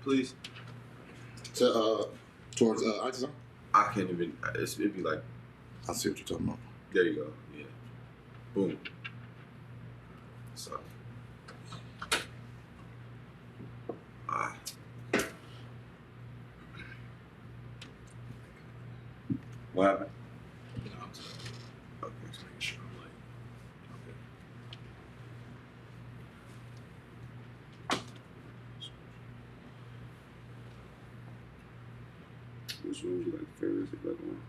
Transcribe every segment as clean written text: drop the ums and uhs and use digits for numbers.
please? Towards ISIS? I can't even. It'd be like. I see what you're talking about. There you go. Yeah. Boom. So. What happened? No, I'm sorry. Okay. Just making sure I'm like, okay. Which one would you like favorite? The other one?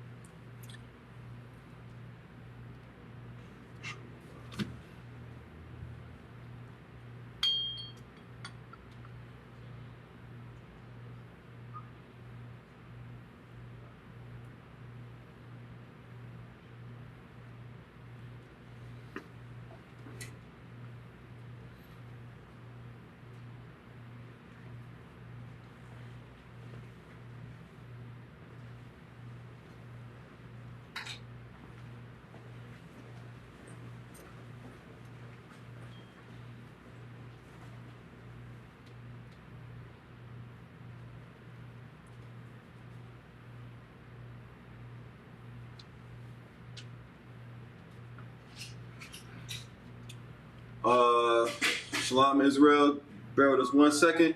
Shalom Israel. Bear with us 1 second. You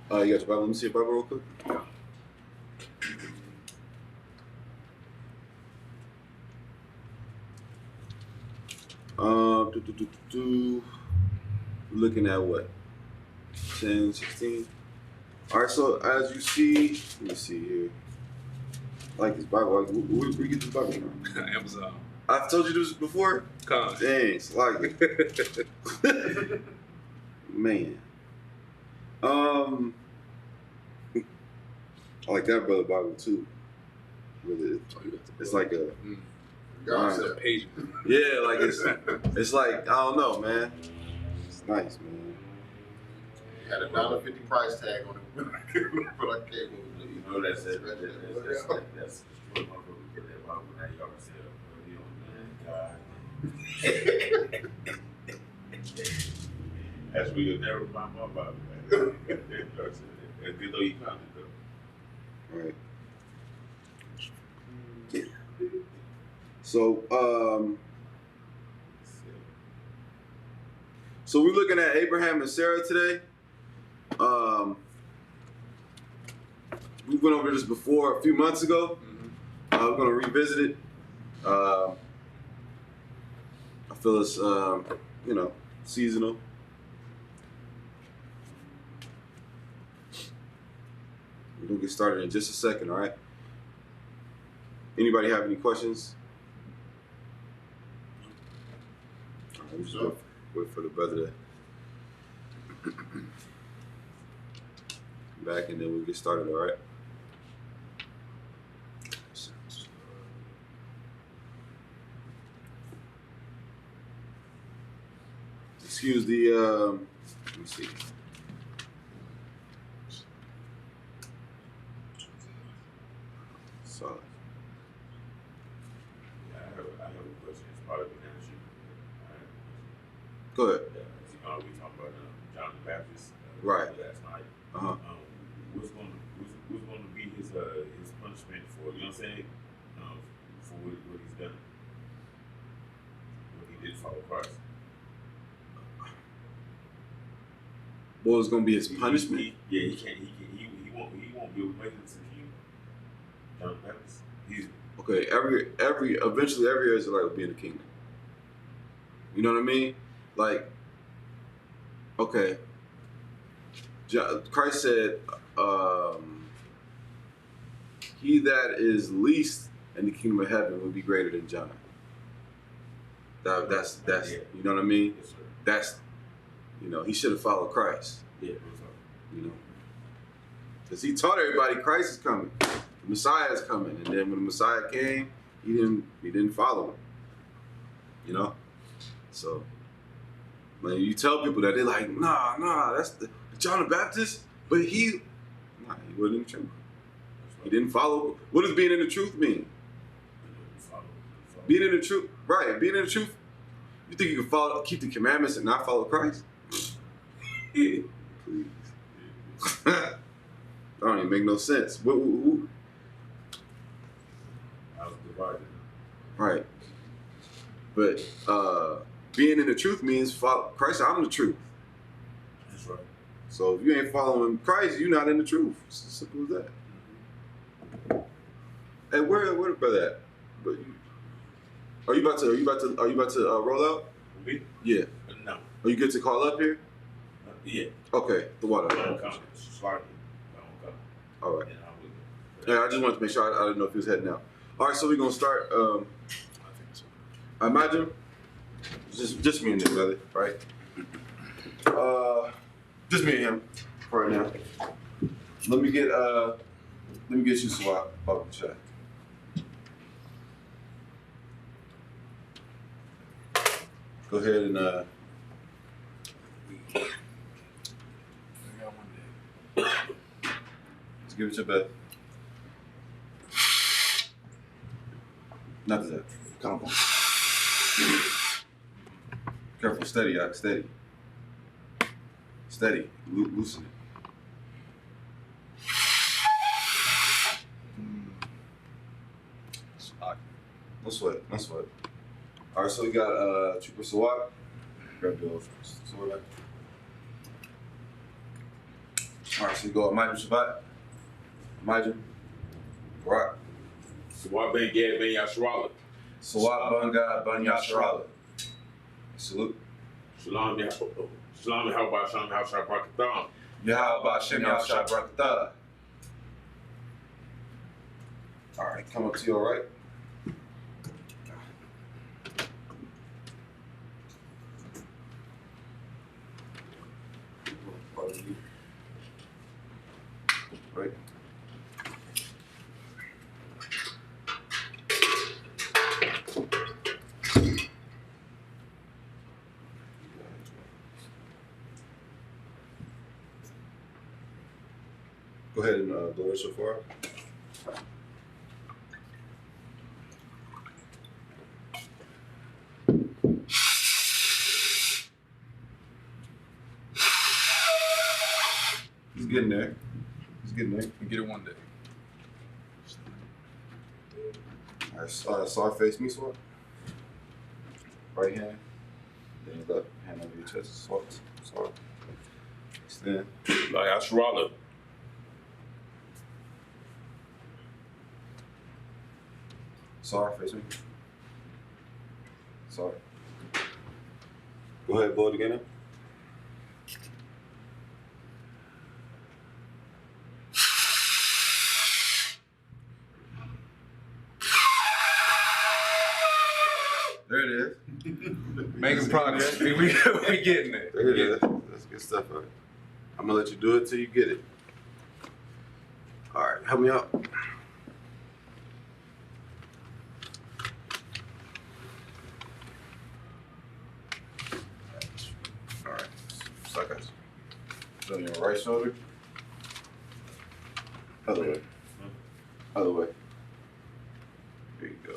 got your Bible? Let me see your Bible real quick. Looking at what? 10, 16. Alright, so as you see, let me see here. I like this Bible. Where you get this Bible from? Amazon. I've told you this before. Con. Dang, it's like man. I like that brother Bible too. Really, it's like a Page. yeah, like it's like I don't know, man. It's nice, man. Had a $1.50 price tag on it, but I can't move it. You know that's it. That's what motherfucker put that Bible now. Y'all can say, man, God. That's where you'll never find my Bible, man. That's good though you found it though. Right. So we're looking at Abraham and Sarah today. We went over this before a few months ago. Mm-hmm. We're going to revisit it. I feel it's, seasonal. We're going to get started in just a second, all right? Anybody have any questions? All right, we just wait for the brother to come back and then we'll get started, all right? Excuse the, let me see. Solid. Yeah, I have a question. It's part of the answer. Go ahead. We talked about John the Baptist Right. last night. Uh-huh. What's going to be his punishment for, you know what I'm saying? For what he's done. What he did follow Christ. What was going to be his punishment? He won't be able to make it to the kingdom. John the Baptist. Okay, eventually every Israelite will be in the kingdom. You know what I mean? Like, okay, Christ said, he that is least in the kingdom of heaven will be greater than John. That's you know what I mean? Yes, sir. That's, he should have followed Christ. Yeah, Because he taught everybody Christ is coming. The Messiah is coming. And then when the Messiah came, he didn't follow him. So when you tell people that, they're like, nah, that's John the Baptist, but he wasn't in the truth. He didn't follow. What does being in the truth mean? Being in the truth, right? Being in the truth. You think you can keep the commandments and not follow Christ? Please. It make no sense. Who? I was divided. Right. But being in the truth means follow Christ. I'm the truth. That's right. So if you ain't following Christ, you're not in the truth. It's as simple as that. Hey, where the brother at? But are you about to roll out? Me? Yeah. No. Are you good to call up here? Yeah. Okay. The water. I don't come. Sorry. I don't come. All right. And I would. Yeah, I just wanted to make sure. I didn't know if he was heading out. All right, so we're gonna start. I think so. I imagine just me and him, brother, right? Just me and him for right now. Let me get you swap bubble chat. Go ahead and let's give it your best. Not that. Come on. Careful, steady, Yak, steady. Steady, loosen it. No sweat, no sweat. All right, so we got Trooper Sawat. Grab the sword back. All right, so you go Imagine Shabbat. Imagine. Rock. Sawat Ben Gad Ben Yashrala. Sawat Banga Banya Sharala. Salute. Shalom Yahweh. Shalom Yahweh. Shalom Yahweh. Shalom Yahweh. Yahweh Shem Yahweh Brakatah. All right, come up to you, all right? Right. Go ahead and blow it so far. He's getting there. He's getting there. We get it one day. All right, Sar face me, swap. Right hand. Then your left hand over your chest. Swap. Sar. Extend. Like Yashrala. Sar face me. Sar. Go ahead, blow it again now. There it is. Making progress. we getting there. There it is. That's good stuff, right? I'm gonna let you do it till you get it. All right, help me out. All right, so I got you. So your right shoulder. Other way. Other way. There you go.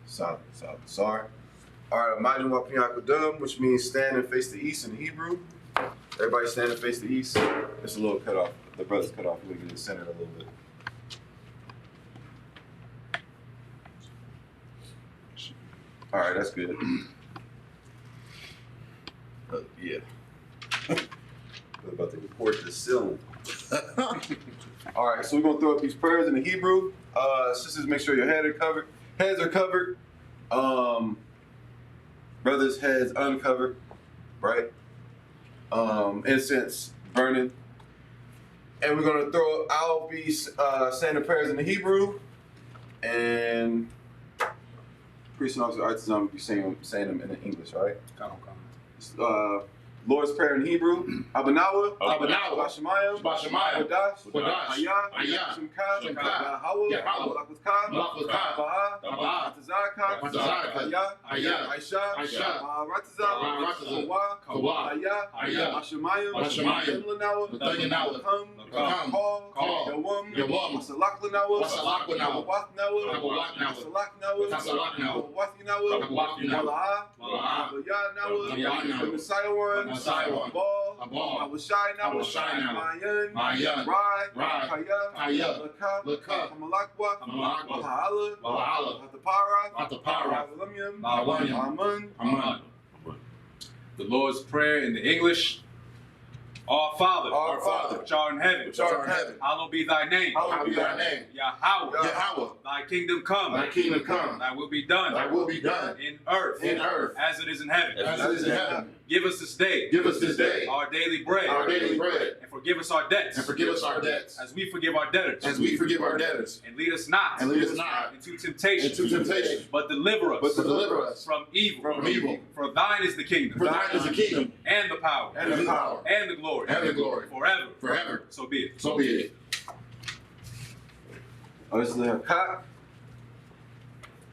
Solid. Sorry. All right, imagine what Piyakadum, which means stand and face the east in Hebrew. Everybody stand and face the east. It's a little cut off. The brother's cut off. We get it centered a little bit. All right, that's good. Yeah. We're about to report the ceiling. All right, so we're gonna throw up these prayers in the Hebrew. Sisters, make sure your heads are covered. Brothers' heads uncovered, right? Incense burning. And we're gonna I'll be saying the prayers in the Hebrew, and priest and officer artisan will be saying them in the English, right? Lord's Prayer in Hebrew. Abanawa. Bashamayim. Wadash. Ayah. Shemka. Yahweh. Malakutkah. Baha. Atazaka. Ayah. Aisha. Ratiza. Kawa. Ayah. Bashamayim. Imlanawa. Call. Yawam. Masalaklanawa. Masalaknawa. Wathinawa. Malaha. The Messiah one. Masaiwan, Abal, Abal, Awashai now, Awashai now, Mayan, Mayan, Rai, Rai, Kaya, Kaya, Laka, Laka, Hamalakwa, Hamalakwa, Wahala, Wahala, Hatapara, Atapara, Babilonium, Babylonium, Amun, Aman. The Lord's Prayer in the English. Our Father, Our Father, which art in heaven, Which art in heaven, hallowed be thy name. hallowed be thy name. Yahweh, Yahweh, thy kingdom come. thy kingdom come, Thy will be done. thy will be done In earth. in earth As it is in heaven. as it is in heaven. Give us this day. Give us this day Our daily bread. our daily bread, And forgive us our debts. and forgive us our debts, As we forgive our debtors. as we forgive our debtors. And lead us not. And lead us not into temptation. into temptation, But deliver us. but deliver us from evil. from evil. For thine is the kingdom. For thine is the kingdom, And the power. and the power, And the glory. and the glory, Forever. forever. So be it. So be it. Oh, this is the Hakak.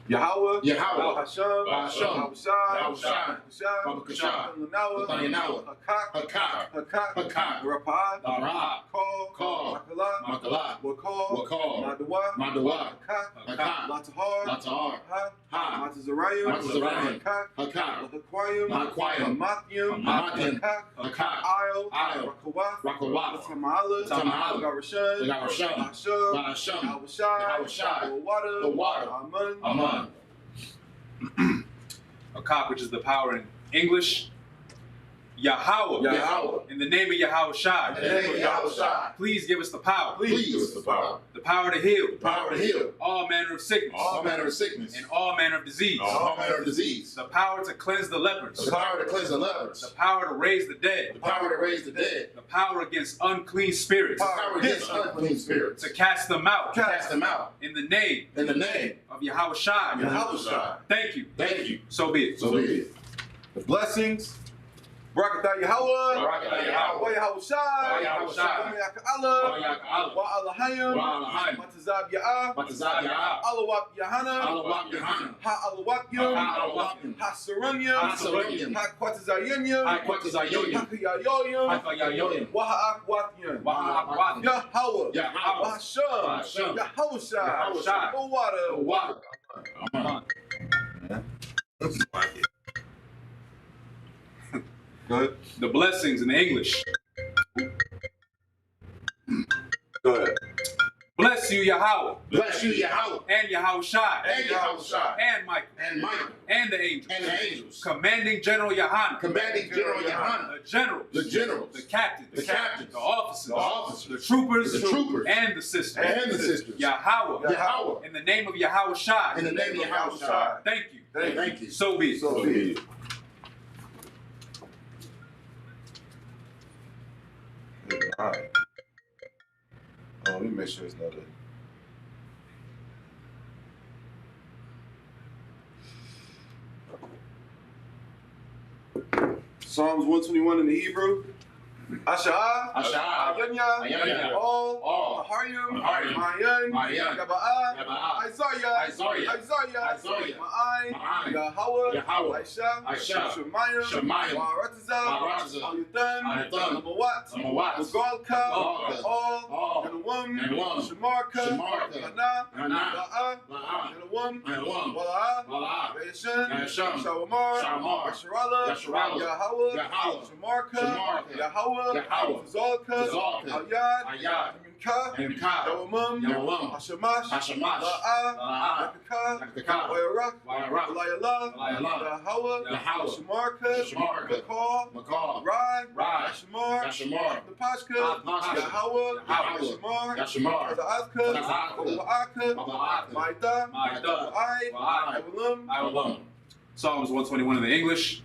Yahweh, Yahweh, Hashem, Hashem, Yahushai, Yahushai, Babakashai, Nathanael, Hakak, Hakak, Hakak, Hakak, Rapad, Dara, Call, Call, Makalah, Makalah, Wakal, Wakal, Madawa, Madawa, Hakak, Hakak, Latahar, Latahar, Ha, Ha, Matazariah, Matazariah, Hakak, Hakak, Lahaquayim, Lahaquayim, Hamathium, Hamathium, Hakak, Hakak, Isle, Isle, Rakawath, Rakawath, Tamala, Tamala, Garashan, Garashan, Hashem, Hashem, Yahushai, Yahushai, the the water, Amun, Aman. A cock, which is the power in English. Yahweh. Yahweh, In the name of Yahweh Shai. in the name of Yahushai, Please give us the power. please give us the power, The power to heal. the power to heal All manner of sickness. all manner of sickness, And all manner of disease. all manner of disease, The power to cleanse the lepers. the power to cleanse the lepers, The power to raise the dead. the power to raise the dead, The power against unclean spirits. the power against unclean spirits, To cast them out. to cast them out. In the name In the name of Yahweh Shai. of Yahushai. Thank you. Thank you. So be it. So be it. the blessings. Barakatah Yahweh, Barakatah Yahweh. Wa Yahushai, Yahushai. Wa Yaka'ala, Wa Yaka'ala. Wa Alahayim, Wa Alahayim. Matazab Ya'ah, Matazab Ya'ah. Alawap Yahana, Alawap Yahana. Ha Alawakyum, Ha Alawakyum. Ha Sarunyum, Ha Sarunyum. Ha Kwatazayinyum, Ha Kwatazayinyum. Ha Kayayoyum, Hakayayoyim. Wa Ha'akwatyum, Wa Yahweh, Yahweh. Wa Hashem, Hashem. Yahushai, Yahushai. Wa Water, Water. Aman. Good. The blessings in English. Go ahead. Bless you, Yahweh. Bless you, Yahweh, And Yahweh Shai. and Yahushai, And Michael. and Michael, And the angels. and the angels, Commanding General Yohanan. commanding General Yohanan, The generals. the generals, The captains. the captains, The officers. the officers, The troopers. the troopers, And the sisters. and the sisters. Yahweh. Yahweh, In the name of Yahweh Shai. in the name of Yahushai. Thank you. Thank you. So be it. So be it. All right. Oh, let me make sure it's not a. Psalms 121 in the Hebrew. Asha'ah, Asha'ah, Ayanya, Ayanya, All, All, Aharium, Aharium, Mayan, Mayan, Yaba'ah, Yaba'ah, Isaiah, Isaiah, Isaiah, Ma'ai, Ma'ai, Yahweh, Yahweh, Aisha, Aisha, Shemayim, Shemayim, Wa'aratazah, Wa'aratazah, Al-Yutan, Al-Yutan, Amawat, Amawat, Magalka, Magalka, All, All, Yanawam, Yanawam, Shamarka, Shamarka, Hana, Hana, La'ah, La'ah, Yanawam, Yanawam, Wala'ah, Wala'ah, Yashan, Yashan, Shawamar, Shawamar, Yasharala, Yasharala, Yahweh, Yahweh, Shamarka, Shamarka, Yahweh, Yahweh, Zalka, Zalka, Ayad, Ayad, Minka, Minka, Yawamam, Yawamam, Hashamash, Hashamash, La'ah, La'ah, Yakaka, Yakaka, Wayarak, Wayarak, Walayala, Walayala, Yahweh, Yahweh, Shamarka, Shamarka, Makal, Makal, Rai, Rai, Yashamar, Yashamar, Napashka, Napashka, Yahweh, Yahweh, Yashamar, Yashamar, Azaka, Azaka, Wa'aka, Wa'aka, Maida, Maida, Wa'ai, Wa'ai, Awalam, Awalam. Psalms 121 in the English.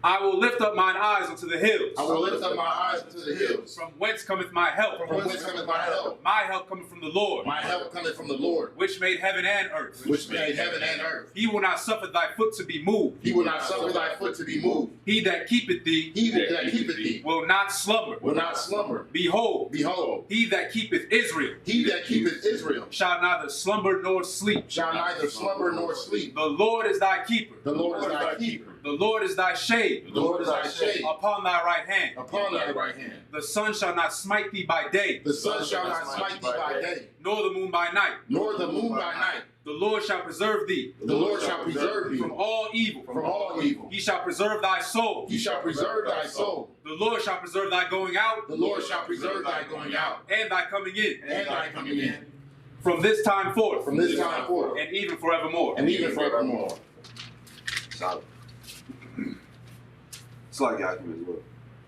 I will lift up mine eyes unto the hills. I will lift up my eyes unto the hills. From whence cometh my help? From whence cometh my help? My help cometh from the Lord, My help cometh from the Lord, which made heaven and earth. which made heaven and earth. He will not suffer thy foot to be moved. He will not suffer thy foot to be moved. He that keepeth thee He that keepeth thee will not slumber. will not slumber. Behold, Behold, he that keepeth Israel he that keepeth Israel shall neither slumber nor sleep. shall neither slumber nor sleep. The Lord is thy keeper. The Lord is thy keeper. The Lord is thy shade. The Lord is thy shade. Upon thy right hand. Upon thy right hand. The sun shall not smite thee by day. The sun shall not smite thee by day, Nor the moon by night. nor the moon by night. The Lord shall preserve thee. The Lord shall preserve thee From all evil. from all evil. He shall preserve thy soul. He shall preserve thy soul. The Lord shall preserve thy going out. The Lord shall preserve thy going out And thy coming in. and thy coming in From this time forth. from this time forth And even forevermore. and even forevermore. Solid. It's like Yakim as well.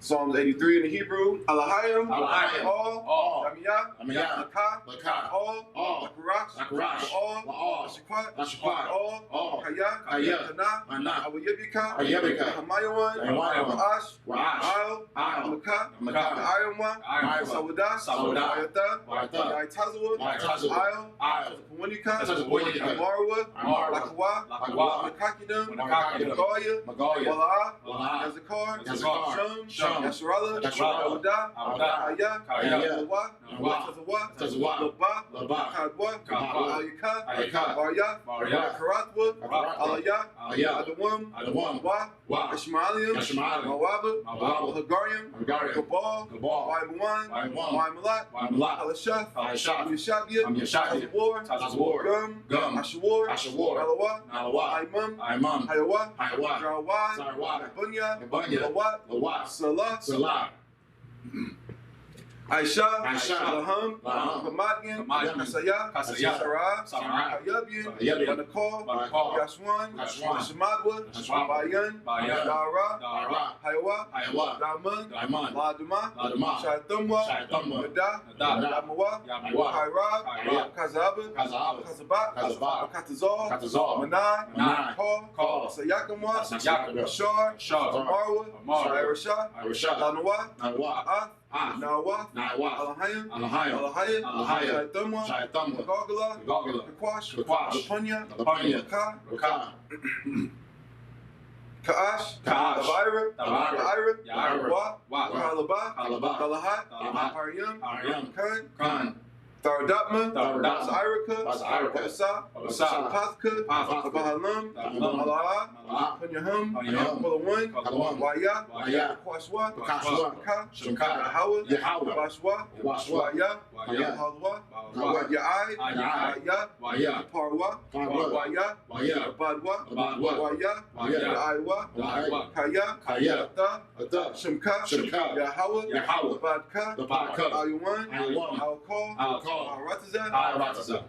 Psalms 83 in the Hebrew. Alahayim. Alahayim. All. Yamiyah. Amiyah, Lakah. Lakah, All. All. Lakarash. Lakarash, All. All. Lashikpat. Lashikpat, All. All. Kaya. Kaya. Kana. Mana, Awayabika. Awayabika. Hamayawan. Hamayawan. Ra'ash. Ra'ash, Al. Al. Makah. Makah. Ayamwa. Ayamwa. Sawada. Sawada. Wayata. Wayata. Yaitazwa. Yaitazwa. Ayal. Ayal. Kawanika. Kawanika. Amarwa. Amarwa. Lakawa. Lakwa. Makakidam. Makakidam. Magalia. Magalia, Wala'a. Wala'a, Yazakar. Yazakar. Shum. Yasharala. Yasharala. Awada. Awada. Kaya. Kaya. Lawa. Lawa. Tazawa. Tazawa. Laba. Laba. Kadwa. Kadwa. Ayaka. Ayaka. Barya. Barya. Karatwa. Karatwa. Alaya. Alaya, Adawam. Adawam, Wa. Wa, Ishmaelium. Ishmaelium. Mawaba. Mawaba. Hagarium. Hagarium. Gabal. Gabal. Waimuan. Waimuan. Waimalat. Waimalat. Alashaf. Alashaf. Yeshabia. Yeshabia. Tazawar. Tazawar. Gum. Gum. Ashawar. Ashawar. Alawa. Nalawa, Aimam. Imam, Hayawa. Hayawa, Jarawad. Zarwad, Bunya. Bunya, Lawat. Lawat, Salah. Salah, Aisha. Aisha. Laham. Laham. Hamadyan. Hamadyan. Kasaya. Kasaya. Sarah. Sarah. Hayabyan. Hayabyan. Banakal. Banakal. Yashwan. Yashwan. Shamadwa. Yashwan. Bayan. Bayan. Dara. Dara. Hayawa. Hayawa, Daman. Daiman, Laduma. Laduma, Shaitumwa. Shaitumwa, Nada. Nada. Yamawa. Yamawa. Kairab. Kairab. Kazaba. Kazaba, Kazabat. Kazabat, Katazal. Katazal, Manai. Manai, Call. Call. Sayakamwa. Sayakamwa, Ashar. Ashar. Amarwa. Amarwa. Irasha. Irasha, Lanawa. Nawa, Ah. Ah, Nawa. Nawa, Alahayim. Alahayim, Alahayim. Alahayim, Shaitumwa. Shaitumwa, Gogala. Gogala, Kakwash. Kakwash, Lapunya. Lapunya, Ka. Raka, Kaash. Kaash. Tabaira. Tabaira. Yaira. Yaira. Wa. Wa. Kalaba. Kalaba, Kalahat. Kalahat. Haryam. Aryam, Kan. Khan, Taradatma. Taradatma. Zairaka. Zairaka. Asa. Asa. Pathka. Pathka. Bahalam. Bahalam. Ala'a. Ala'a. Punyahum. Punyahum. Kalawan. Kalawan. Waya. Waya, Kwashwa. Kwashwa, Ka. Shemka, Yahawa. Yahawa, Bashwa. Washwa, Waya. Waya, Halwa. Wa. Ya'ai. Ya'ai. Waya. Waya. Parwa. Parwa, Waya. Waya, Badwa. Badwa, Waya. Waya. Ya'aiwa. Waya, Kaya. Kaya, Ta. Ata, Shemka. Shemka, Yahawa. Yahawa, Badka. Labaka, Ayuwan. Ayuwan, Alkal. Alkal, Aratazah. Aratazah.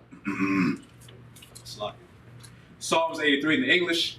Psalms 83 in the English.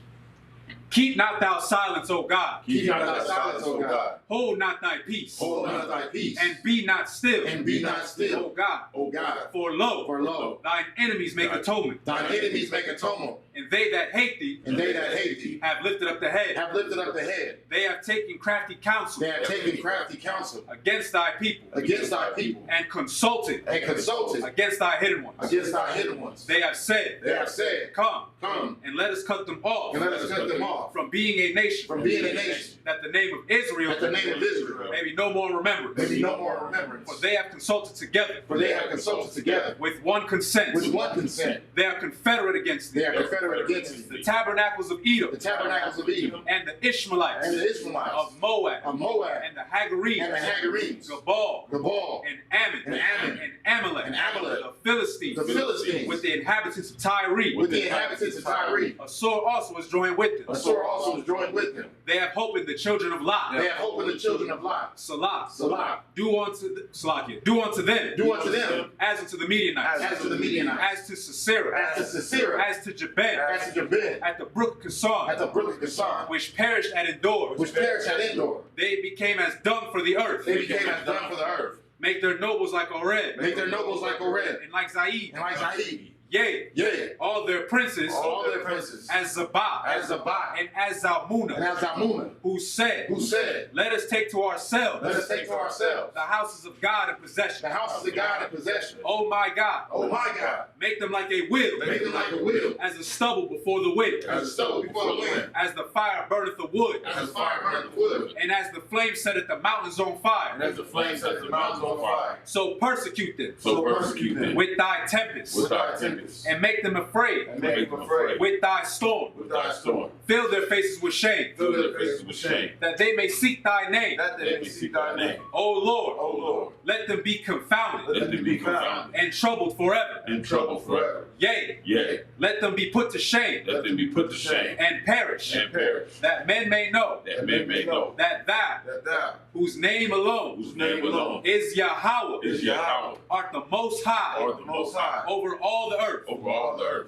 Keep not thou silence, O God. Keep not thy silence, O God. Hold not thy peace. Hold not thy peace, And be not still. and be not O still, God. O God. For lo, For lo, thine enemies make atonement, thine enemies make atonement, and they that hate thee and they that hate thee have lifted up the head. have lifted up the head. They have taken crafty counsel They have taken crafty counsel against thy people, against thy people, and consulted and consulted against thy hidden ones. against thy hidden ones. They have said, They have said, Come, Come, and let us cut them off and let us cut them off from being a nation, from being a nation, that the name of Israel that the name of Israel may be no more remembered. may be no more remembrance. For they have consulted together For they have consulted together with one consent. with one consent. They are confederate against They thee. are confederate against The thee. tabernacles of Edom The tabernacles of Edom and the Ishmaelites and the Ishmaelites of Moab of Moab and the Hagarenes, and the Hagarenes, Gabal Gabal and Ammon and Ammon and Amalek, and Amalek, the Philistines, the Philistines, with the inhabitants of Tyre. with the inhabitants of Tyre. A sword also was joined with them. A sword also was joined with them. They have hope in the children of Lot. They have hope in the children of Lot. Salah. Salah. Do unto them Do unto them as unto the Midianites, as to the Midianites, as to Sisera, as to Sisera, as to Jabin, as to Jabin, at the brook Kison, at the brook of Kison, which perished at Endor. which perished at Endor. They became as dung for the earth. They became as dung for the earth. Make their nobles like Oreb, Make their nobles like Oreb, and like Zaid. and like Zaid. Yea, Yea, all their princes all their princes, as Zabah, as Zabah, and as and Zalmunna, as Zalmunna, who said, who said, Let us take to ourselves Let us take to ourselves the houses of God in possession. the houses of God in possession. Oh my God, Oh my God, make them like a wheel, make them like a wheel, as the stubble before the wind, as a stove before the wind, as the fire burneth the wood, as the fire burneth the wood, and as the flame setteth the mountains on fire. and as the flame sets the mountains on fire. So persecute them So persecute them with thy tempest, with thy tempest, wickedness. and make them afraid And make them afraid. with thy storm. With thy storm. Fill their faces with shame, Fill their faces with shame. that they may seek thy name. That they may seek thy name. O Lord, O Lord. let them be confounded Let them be confounded and troubled forever. and troubled forever. Yea, Yea, let them be put to shame let them be put to shame and perish, and perish, that men may know that men may know that thou, That thou, whose name alone whose name alone is Yahweh, is Yahweh, art the most high or the Most High, over all the earth. over all the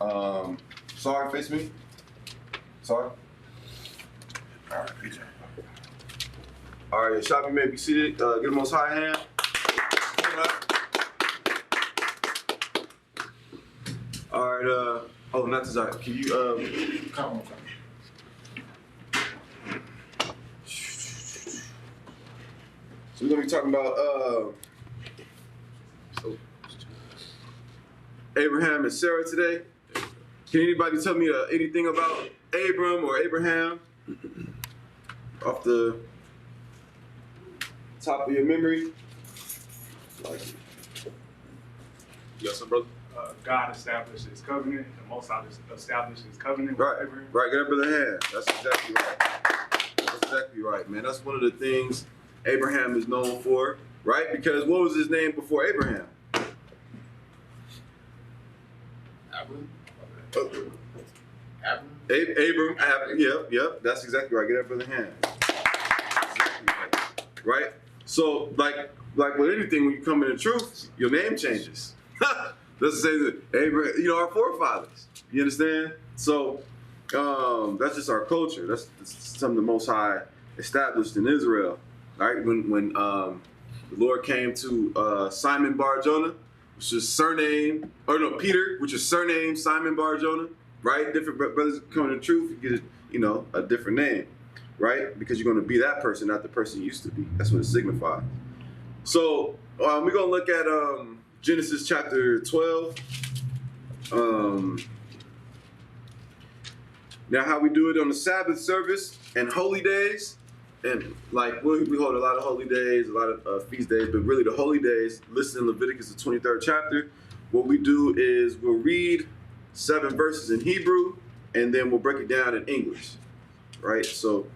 earth. Sorry, face me. Sorry. All right, good job. All right, shop, you may be seated. Get the most high hand. All right, oh, not Desire. Can you, Come on, so we're gonna be talking about, Abraham and Sarah today. Can anybody tell me anything about Abram or Abraham off the top of your memory? You got some, brother? God established his covenant, and Most High established his covenant with Right, Abraham. right. Get up with the hand. That's exactly right. That's exactly right, man. That's one of the things Abraham is known for, right? Because what was his name before Abraham? Abram? Abram. Yep. That's exactly right. Get up with the hand. Exactly right. Right? So, like with anything, when you come into truth, your name changes. Let's say that Abraham, our forefathers. You understand? So, that's just our culture. That's something the Most High established in Israel. Right? When the Lord came to Simon Bar Jonah, which is Peter, which is surname Simon Bar Jonah. Right? Different brothers coming to truth, you get a different name. Right? Because you're going to be that person, not the person you used to be. That's what it signifies. So we're going to look at Genesis chapter 12. Now, how we do it on the Sabbath service and holy days, and like we hold a lot of holy days, a lot of feast days, but really the holy days listed in Leviticus, the 23rd chapter. What we do is we'll read 7 verses in Hebrew, and then we'll break it down in English, right? So,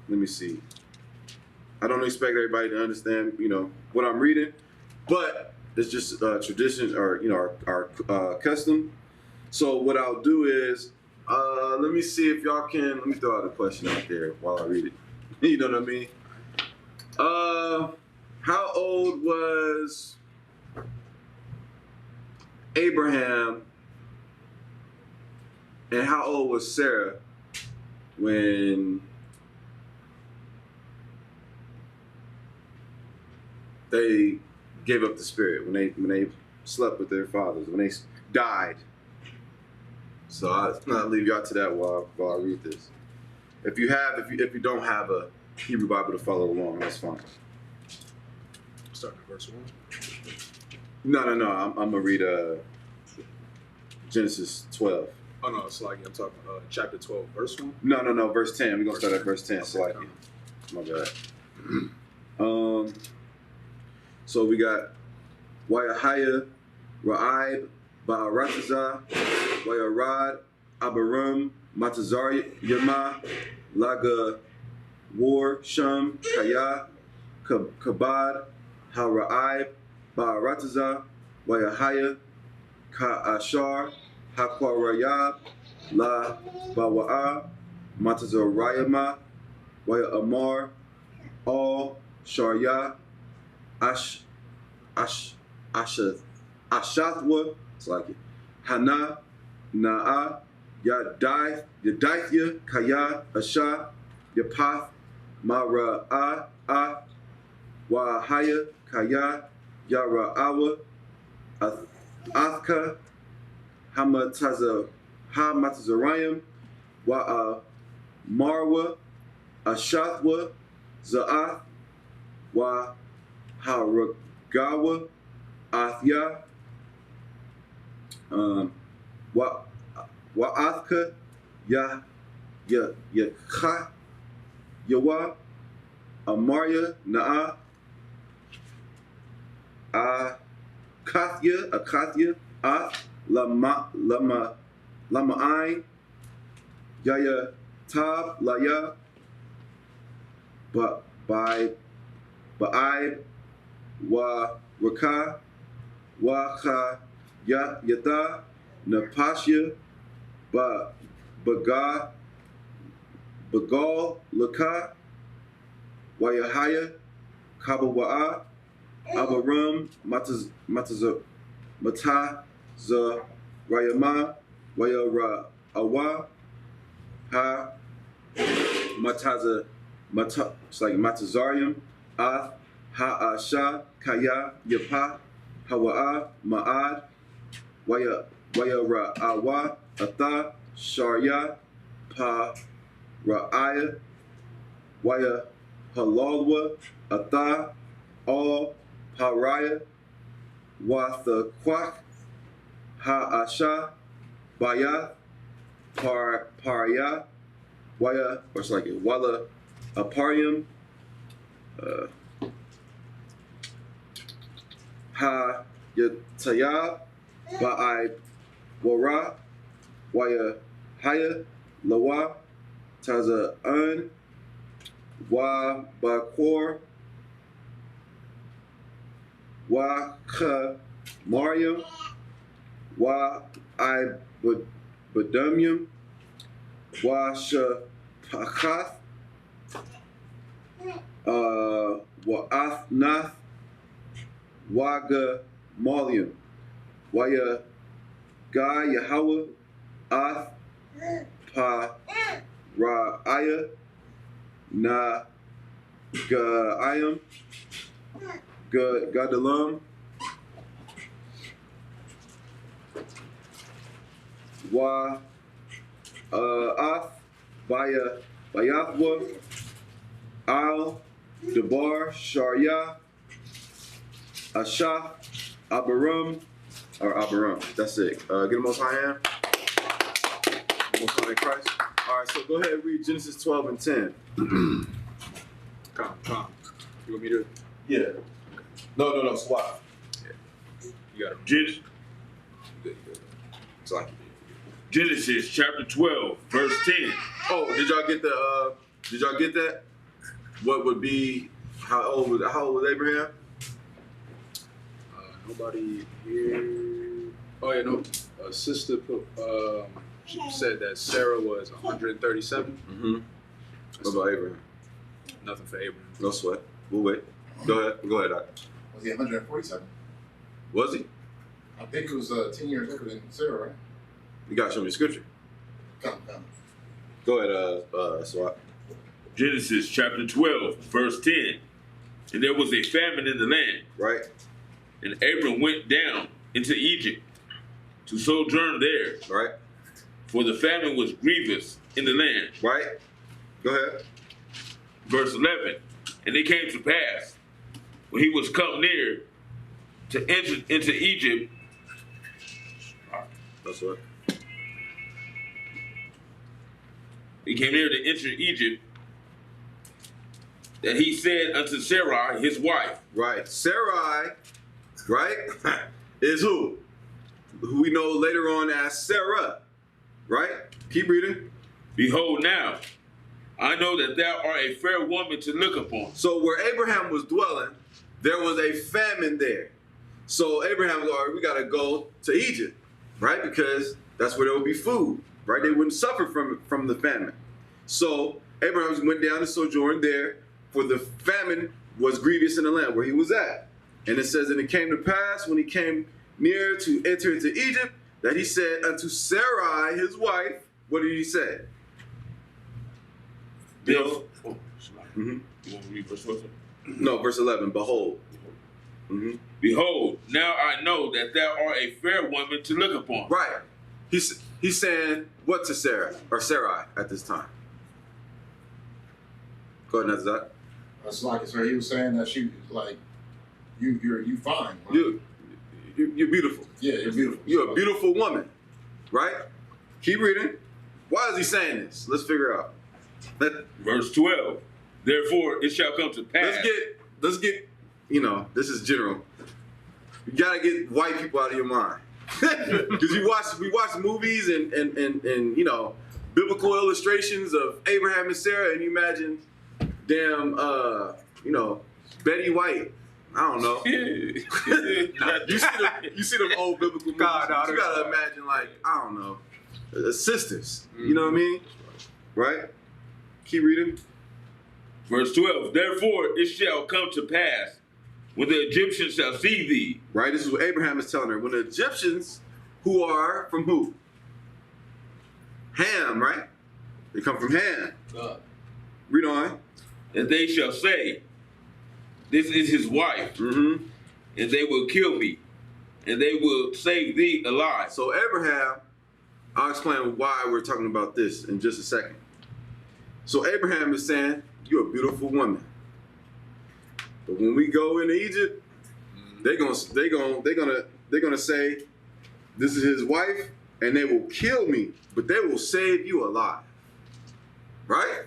let me see. I don't expect everybody to understand, what I'm reading, but it's just tradition or, our custom. So what I'll do is, let me see if y'all can, let me throw out a question out there while I read it. You know what I mean? How old was Abraham and how old was Sarah when they gave up the spirit, when they slept with their fathers, when they died? So I'll leave y'all to that while I read this. If you don't have a Hebrew Bible to follow along, that's fine. Starting at verse 1. No. I'm gonna read Genesis 12. Oh, no, it's like I'm talking chapter 12, verse 1. No, verse 10. We're gonna start at verse 10. So like, my bad. So we got Wayahaya, Ra'ib, Ba'aratazah, Wayarad, Abaram, Matazar Yama, Laga, War, Shum, Kaya, Kabad, Hara'ib, Ba'aratazah, Wayahaya, Ka'ashar, Hakwarayab, La Bawa'a, Matazarayama, Waya Amar, Al Sharya, Ashathwa, it's like it. Hana, Na'a, Yadaithya, Kaya, Asha, Yapath, Mara'a, Wahaya, Kaya, Yara'awa, Athka, Hamatazarayim, Wa'a, Marwa, Ashathwa, Za'ath, Wa Haragawa, Athya, Wa'athka, Yakha, Yawa, Amarya, Na'a, Akathya, Lama'ain, Yaya Tab, Laya, Ba'ai, Wa Raka, Wa Yata, Napashya, Bagal, Laka, Wayahaya, Kabawa'a, Abaram, Mataza, Rayama, Wayara Awa, Ha, it's like Matazarium, Ath, Ha'asha, Kaya, Yapa, Hawa'a, Ma'ad, Wayara Awa, Atha, Sharya, Pa, Ra'aya, Waya Halalwa, Atha, All, Paraya, Wathaquak, Ha'asha, Bayath, Parya, Waya, or it's like Wala Aparium, Ha Yataya, Ba'ai Wara, Waya Haya, Lawa, Taza Un, Wa Bakor, Wa Ka Mariam, Wa I Badumium, Wa Shapakath, Wa Athnath, Waga Malium, Waya Ga Yahweh, Ath Pa Ra'aya, Na Ga'ayam, Gadalam, Wa Ath Bayathwa, Al Debar Sharia, Asha, Abaram, or Abaram. That's it. Get the Most High hand. Most High in Christ. All right, so go ahead and read Genesis 12 and 10. Come. You want me to? Yeah. No, swap. You got it. Genesis, It's like Genesis chapter 12, verse 10. Oh, did y'all get that? What would be how old was Abraham? Nobody here. Oh yeah, no. Sister put. She said that Sarah was 137. Mm-hmm. What about Abraham? Nothing for Abraham. No sweat. We'll wait. Go ahead, Doc. Was he 147? Was he? I think it was 10 years older than Sarah, right? You gotta show me the scripture. Come. Go ahead, Swat. Genesis chapter 12, verse 10. And there was a famine in the land, Right? and Abram went down into Egypt to sojourn there, Right? for the famine was grievous in the land. Right? Go ahead. Verse 11. And it came to pass, when he was come near to enter into Egypt, That's what. he came near to enter Egypt, that he said unto Sarai, his wife, Right. Sarai, right, is who? Who we know later on as Sarah. Right? Keep reading. Behold now, I know that thou art a fair woman to look upon. So where Abraham was dwelling, there was a famine there. So Abraham was like, we got to go to Egypt, right? Because that's where there would be food, right? They wouldn't suffer from the famine. So Abraham went down to sojourn there, for the famine was grievous in the land where he was at. And it says, and it came to pass when he came near to enter into Egypt, that he said unto Sarai, his wife, what did he say? Bill. Mm-hmm. You want to read verse 12? No, verse 11, behold. Mm-hmm. Behold, now I know that thou art a fair woman to look upon. Right. He's saying what to Sarah, or Sarai at this time? Go ahead, Nazak. That's like it's where he was saying that she like you fine. Right? You're beautiful. Yeah, you're beautiful. You're a beautiful woman, right? Keep reading. Why is he saying this? Let's figure out. Verse 12. Therefore it shall come to pass. Let's get, this is general. You gotta get white people out of your mind. Because we watch movies and you know, biblical illustrations of Abraham and Sarah, and you imagine damn you know, Betty White. I don't know. you see them old biblical movies. God, no, you gotta imagine, like, I don't know, sisters. You know what I mean? Right? Keep reading. Verse 12. Therefore it shall come to pass when the Egyptians shall see thee. Right? This is what Abraham is telling her. When the Egyptians, who are from who? Ham, right? They come from Ham. Read on. And they shall say, this is his wife, Mm-hmm. and they will kill me, and they will save thee alive. So Abraham, I'll explain why we're talking about this in just a second. So Abraham is saying, you're a beautiful woman. But when we go into Egypt, they're gonna say, this is his wife, and they will kill me, but they will save you alive. Right?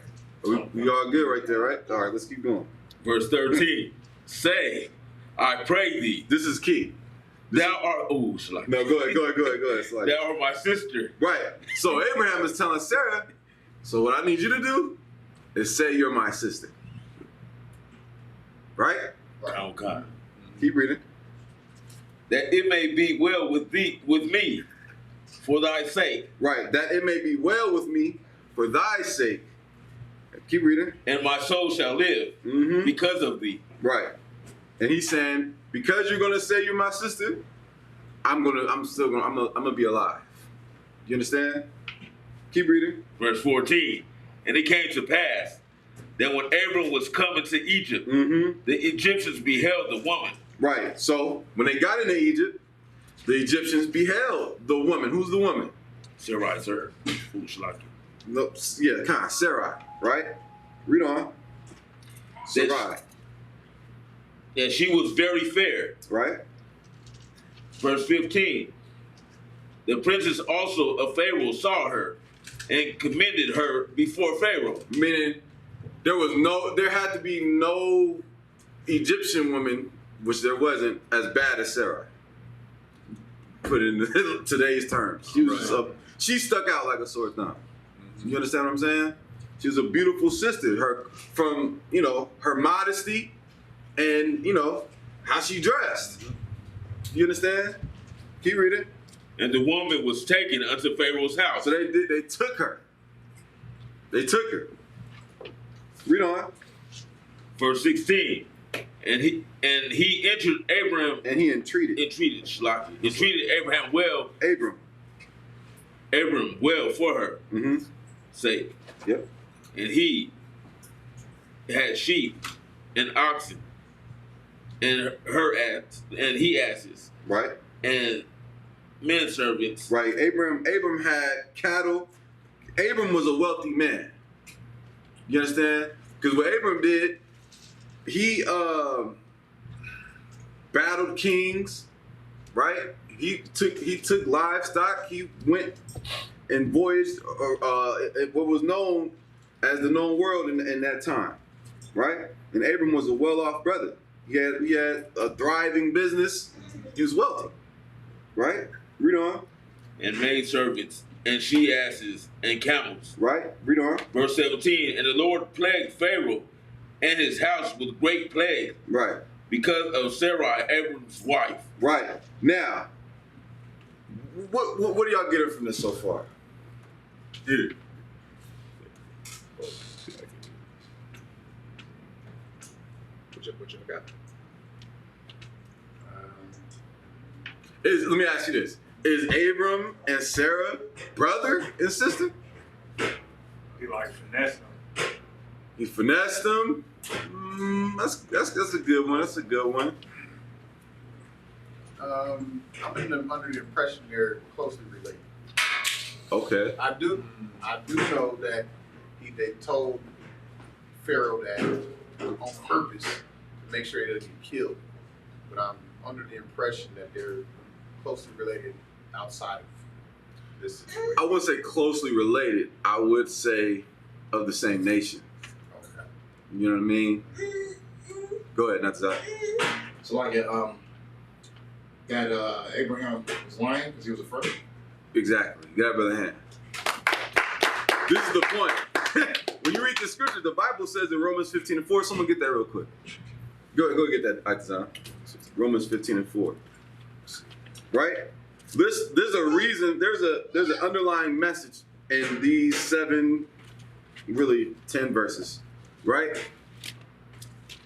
We all good right there, right? All right, let's keep going. Verse 13. Say, I pray thee, This is key. thou art, oh, like, No, go ahead. It's like, thou art my sister. right. So Abraham is telling Sarah, so what I need you to do is say you're my sister. Right? Oh God. Keep reading. That it may be well with thee, with me, for thy sake, Right. That it may be well with me for thy sake. Keep reading. and my soul shall live Mm-hmm. because of thee. Right. And he's saying, because you're gonna say you're my sister, I'm gonna be alive. You understand? Keep reading. Verse 14. And it came to pass that when Abram was coming to Egypt, Mm-hmm. the Egyptians beheld the woman. Right. So when they got into Egypt, the Egyptians beheld the woman. Who's the woman? Sarai's her. Foolish like you. No, yeah, kind of Sarai. Right. Read on. Sarai. And she was very fair. Right. Verse 15. The princes also of Pharaoh saw her and commended her before Pharaoh. Meaning, there had to be no Egyptian woman, which there wasn't, as bad as Sarah. Put it in today's terms. She stuck out like a sore thumb. You understand what I'm saying? She was a beautiful sister. Her modesty and, how she dressed. You understand? Keep reading. And the woman was taken unto Pharaoh's house. So they took her. They took her. Read on. Verse 16. And he entered Abraham And he entreated. entreated Abraham well, Abram well for her Mm-hmm. sake. Yep. And he had sheep and oxen and he asses Right. and men servants. Right. Abram had cattle. Abram was a wealthy man. You understand? Because what Abram did, he battled kings, right? He took livestock. He went and voyaged what was known as the known world in that time, right? And Abram was a well-off brother. He had a thriving business. He was wealthy, right? Read on. And maid servants and she asses and camels. Right? Read on. Verse 17. And the Lord plagued Pharaoh and his house with great plague Right. because of Sarai, Abram's wife. Right. Now, what are y'all getting from this so far? Dude. What you got? Let me ask you this. Is Abram and Sarah brother and sister? He like finessing them. He finessed them. That's a good one. That's a good one. I'm under the impression they're closely related. Okay. I do know that they told Pharaoh that on purpose to make sure he doesn't get killed. But I'm under the impression that they're closely related outside of this situation. I wouldn't say closely related. I would say of the same nation. Okay. You know what I mean? Go ahead, not that. So like that Abraham was lying because he was afraid. Exactly. You got it, Brother Hand. This is the point. When you read the scripture, the Bible says in Romans 15:4, someone get that real quick. Go get that, Akazan. Romans 15:4. Right? There's a reason, there's an underlying message in these 7, really 10 verses. Right?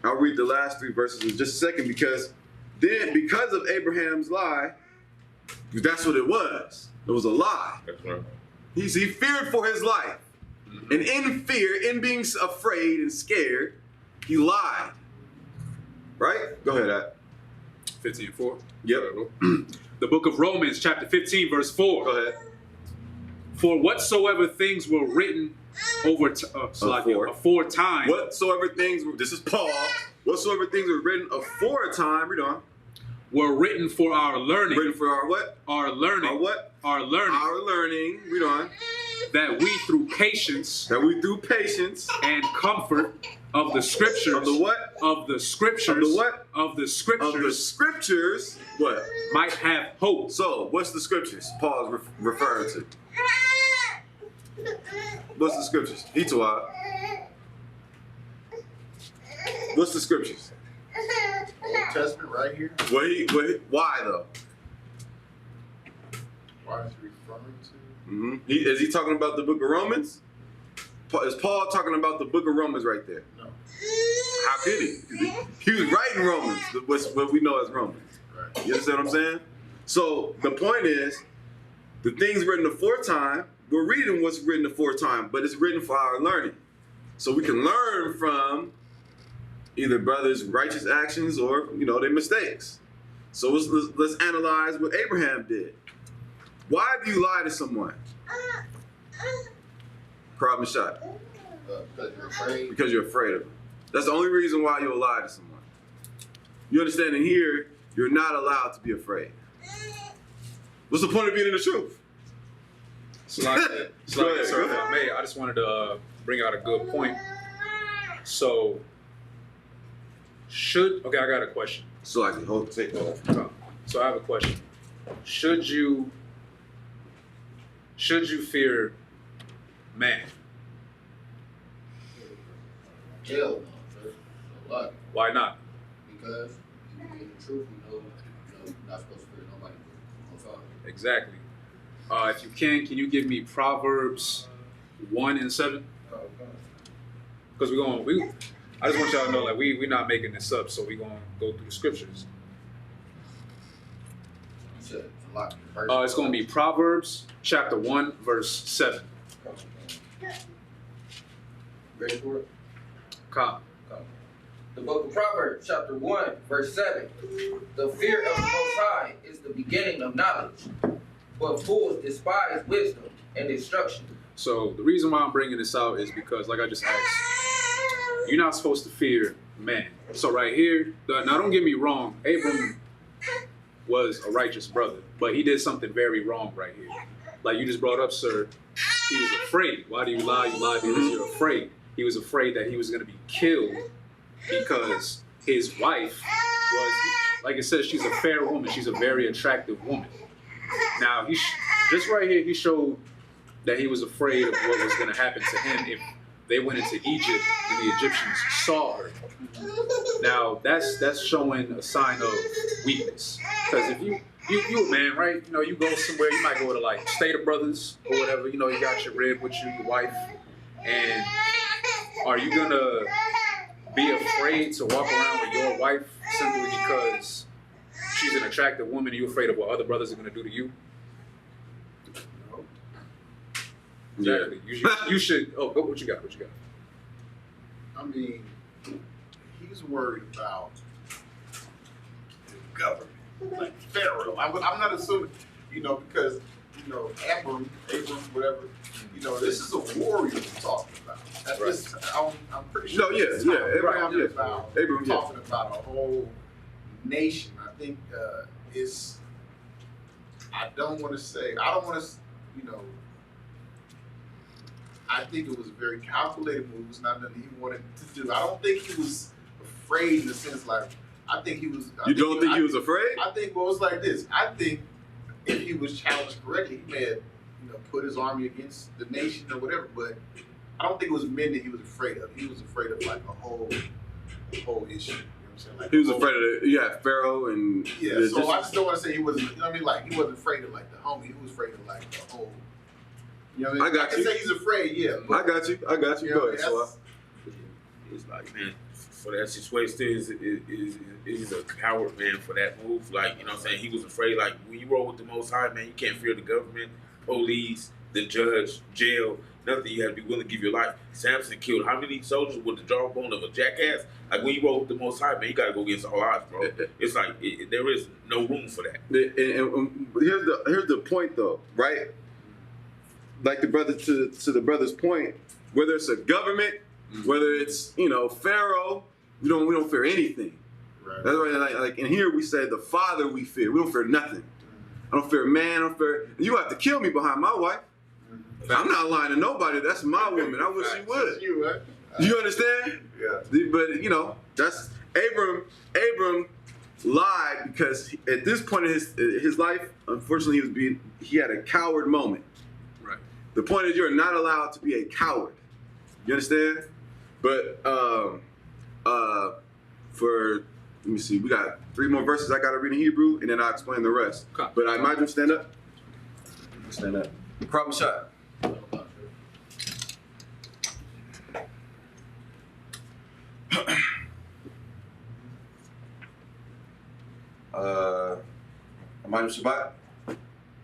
I'll read the last 3 verses in just a second because of Abraham's lie, that's what it was. It was a lie. That's right. He feared for his life. And in fear, in being afraid and scared, he lied. Right? Go ahead, Ad. 15:4. Yep. The book of Romans, chapter 15, verse 4. Go ahead. For whatsoever things were written aforetime. Whatsoever things, this is Paul. Whatsoever things were written aforetime, read on. Were written for our learning. Written for our what? Our learning. Our what? Our learning. Our learning, read on. That we through patience. That we through patience. And comfort of the scriptures. Of the what? Of the scriptures. Of the what? Of the scriptures. Of the scriptures. What? Might have hope. So, what's the scriptures Paul is referring to? What's the scriptures? Itoa. What's the scriptures? Old Testament right here. Wait, why though? Why is he referring to? Is he talking about the book of Romans? Is Paul talking about the book of Romans right there? No. How could he? He was writing Romans, what we know as Romans. Right. You understand what I'm saying? So the point is, the things written aforetime, we're reading what's written aforetime, but it's written for our learning. So we can learn from either brothers' righteous actions or, their mistakes. So let's analyze what Abraham did. Why do you lie to someone? Problem shot. Because you're afraid. Because you're afraid of them. That's the only reason why you'll lie to someone. You understand? In here, you're not allowed to be afraid. What's the point of being in the truth? Sir, if I may, I just wanted to bring out a good point. So, I got a question. So I can take off. So I have a question. Should you fear man? Hell no, sir. A lot. Why not? Because in the truth, we know you're not supposed to fear nobody but God. Exactly. If you can you give me Proverbs 1:7? Because I just want y'all to know, like, we're not making this up, so we're going to go through the scriptures. You said it's a lot. It's going to be Proverbs chapter 1, verse 7. Ready for it? Come. The book of Proverbs, chapter 1, verse 7. The fear of the Most High is the beginning of knowledge, but fools despise wisdom and instruction. So the reason why I'm bringing this out is because, like I just asked, you're not supposed to fear man. So right here, now don't get me wrong, Abram was a righteous brother, but he did something very wrong right here. Like you just brought up, sir, he was afraid. Why do you lie? You lie because you're afraid. He was afraid that he was going to be killed because his wife was, like it says, she's a fair woman. She's a very attractive woman. Now, just right here, he showed that he was afraid of what was going to happen to him if they went into Egypt and the Egyptians saw her. Now, that's showing a sign of weakness. Because if you a man, right? You go somewhere, you might go to like State of Brothers or whatever. You got your rib with you, your wife, and are you gonna be afraid to walk around with your wife simply because she's an attractive woman? Are you afraid of what other brothers are gonna do to you? No. Exactly. Yeah. You should. Oh, go. What you got? I mean, he's worried about the government, like Pharaoh. I'm not assuming, because Abram, whatever. This is a warrior we're talking about. That's right. just, I'm pretty sure. No, yeah, Abraham, yeah. About, Abraham, yeah. talking about a whole nation. I think I don't want to, I think it was a very calculated move. It was not nothing he wanted to do. I don't think he was afraid in the sense like, I think he was. You don't think he was afraid? I think well, it's like this. I think if he was challenged correctly, he may have, put his army against the nation or whatever. But I don't think it was men that he was afraid of. He was afraid of like a whole issue. You know what I'm saying? Like He was afraid of Pharaoh and yeah. So I just don't want to say he wasn't. You know what I mean? Like he wasn't afraid of like the homie. He was afraid of like the whole. You know what I mean? I can say he's afraid. Yeah. I got you. Go ahead. It's like, man, for that situation, is a coward, man, for that move. Like, you know what I'm saying? He was afraid. Like, when you roll with the Most High, man, you can't fear the government, police, the judge, jail, nothing. You have to be willing to give your life. Samson killed how many soldiers with the jawbone of a jackass? Like, when you roll with the Most High, man, you got to go against all odds, bro. It's like, there is no room for that. And here's the point, though, right? Like the brother to the brother's point, whether it's a government, whether it's Pharaoh, we don't fear anything. Right. That's why, like in here we say the Father we fear. We don't fear nothing. I don't fear man. I don't fear. You have to kill me behind my wife. I'm not lying to nobody. That's my woman. I wish she would. You, right? You understand? Yeah. But that's Abram lied because at this point in his life, unfortunately, he had a coward moment. Right. The point is, you're not allowed to be a coward. You understand? But let me see. We got 3 more verses I got to read in Hebrew, and then I'll explain the rest. Okay. But I imagine stand up. Stand up. Problem shot. Imagine Shabbat.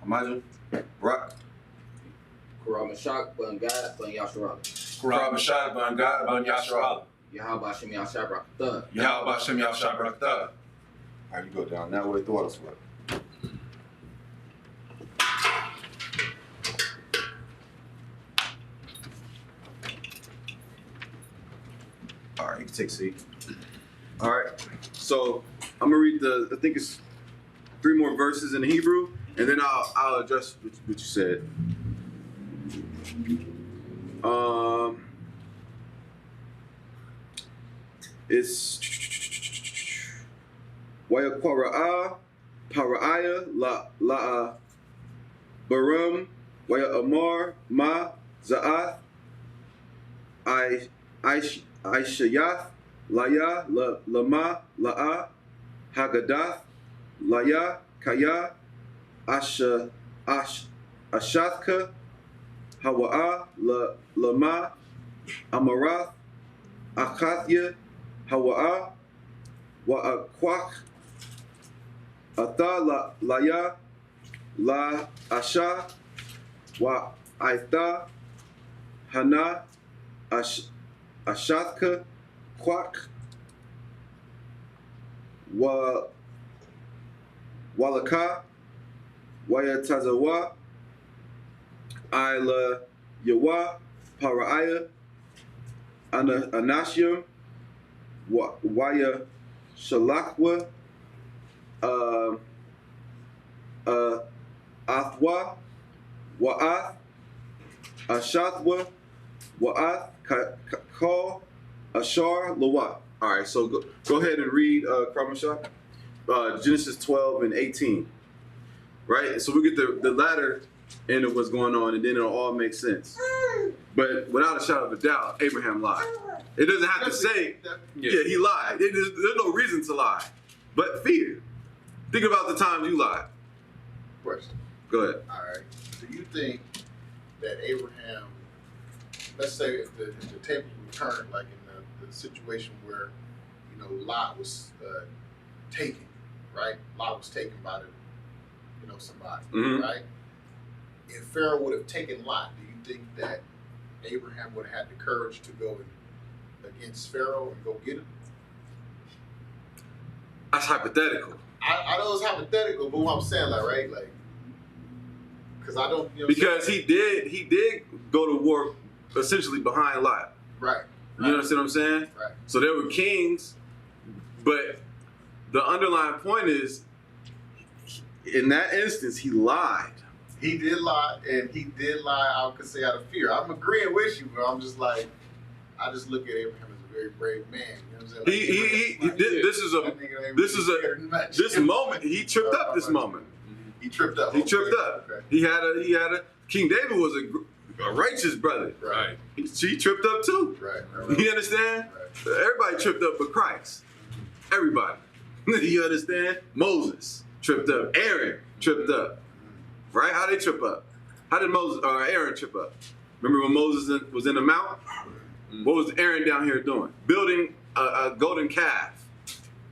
Imagine Rock. Quran Mashak, Bun God, Bun Yasharala. Quran Bashad, Ban God, Ban Yasharala. Yahweh Shem Yashabrak Thug. Yahweh Bashem Yashabrakta. How you go down that way? Thought us what? All right, you can take a seat. All right, so I'm gonna read I think it's 3 more verses in Hebrew, and then I'll address what you said. It's Waya Para'aya La Baram Waya Amar Ma Za'ath Aishayath Laya Lama La'a Hagadath Laya Kaya Ashathka Hawa'a Lama Amarath Akathya Hawa'a Wa'akwak Ata Laya La Asha Wa Aitha Hana Ashathka Kwak Walaka Wayatazawa Ila Yawa Para'aya Anashim Waya Shalakwa Athwa Wa'ath Ashathwa Wa'ath Kal Ashar Lawa. All right, so go ahead and read Kramashah, Genesis 12 and 18. Right? So we get the latter end of what's going on, and then it'll all make sense. But without a shadow of a doubt, Abraham lied. It doesn't have to say, yeah, he lied. There's no reason to lie, but fear. Think about the times you lied. Question. Go ahead. All right. Do you think that Abraham, let's say if the tables were turned, like in the situation where, Lot was taken, right? Lot was taken by somebody, right? If Pharaoh would have taken Lot, do you think that Abraham would have had the courage to go against Pharaoh and go get him? That's hypothetical. I know it's hypothetical, but what I'm saying, right? Because I don't. Because he did go to war essentially behind Lot. Right. You understand what I'm saying? Right. So there were kings, but the underlying point is, in that instance, he lied. He did lie, and he did lie, I could say, out of fear. I'm agreeing with you, but I'm just like, I just look at Abraham as a very brave man. You know what I'm saying? This moment he tripped up. This moment he tripped up. he tripped up. Okay. He had a King David was a righteous brother. Right. He tripped up too. Right. You understand? Right. Everybody tripped up but Christ. Everybody. You understand? Moses tripped up. Aaron tripped up. Right? How they trip up? How did Moses or Aaron trip up? Remember when Moses was in the mount? What was Aaron down here doing? Building a golden calf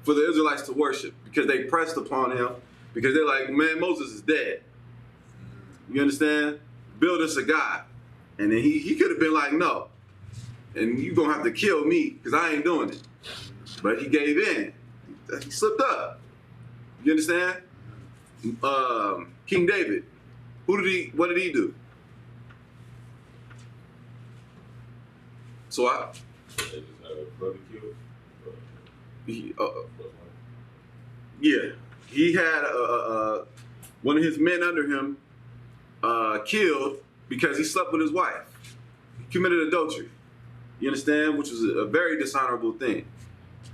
for the Israelites to worship because they pressed upon him because they're like, man, Moses is dead. You understand? Build us a god. And then he could have been like, no. And you're going to have to kill me because I ain't doing it. But he gave in. He slipped up. You understand? King David. What did he do? So he had one of his men under him killed because he slept with his wife. He committed adultery. You understand? Which was a very dishonorable thing.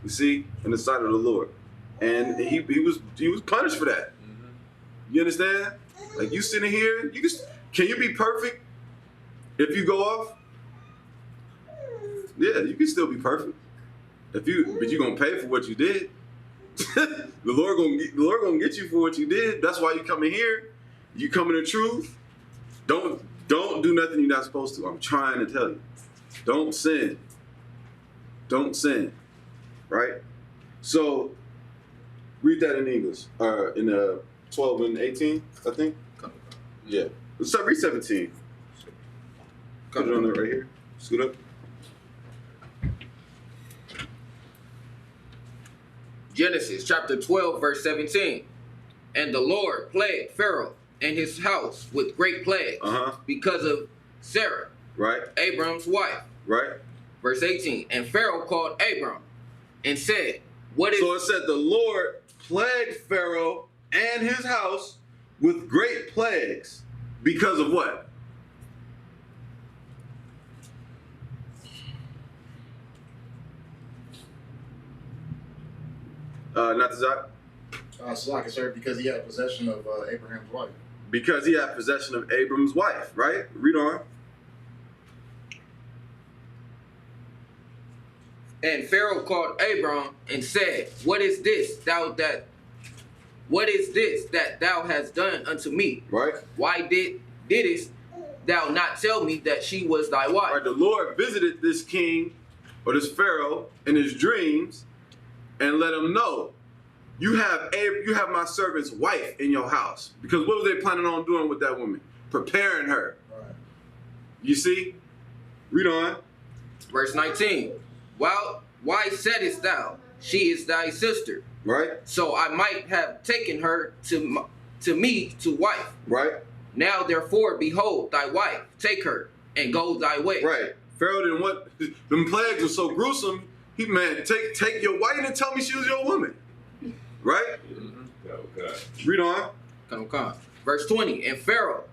You see, in the sight of the Lord, and he was punished for that. You understand? Like you sitting here, can you be perfect if you go off? Yeah, you can still be perfect. But you're gonna pay for what you did. the Lord gonna get you for what you did. That's why you come in here. You come in the truth. Don't do nothing you're not supposed to. I'm trying to tell you. Don't sin. Don't sin. Right? So read that in English. In 12 and 18, I think. Yeah. Let's read 17. Put it on there right here. Scoot up. Genesis chapter 12, verse 17. And the Lord plagued Pharaoh and his house with great plagues because of Sarah, right, Abram's wife. Right. Verse 18. And Pharaoh called Abram and said, "What is?" So it said the Lord plagued Pharaoh and his house with great plagues because of what? Not Zach. So like I said, because he had possession of Abraham's wife. Because he had possession of Abram's wife, right? Read on. And Pharaoh called Abram and said, What is this that thou hast done unto me? Right. Why didst thou not tell me that she was thy wife? Right. The Lord visited this king or this Pharaoh in his dreams and let him know, you have my servant's wife in your house. Because what were they planning on doing with that woman? Preparing her. Right. You see? Read on. Verse 19. Why saidest thou, she is thy sister? Right. So I might have taken her to me to wife. Right. Now therefore, behold, thy wife, take her and go thy way. Right. Pharaoh didn't want, them plagues were so gruesome, he man, take your wife and tell me she was your woman. Right? Mm-hmm. Read on. Come. Verse 20. And Pharaoh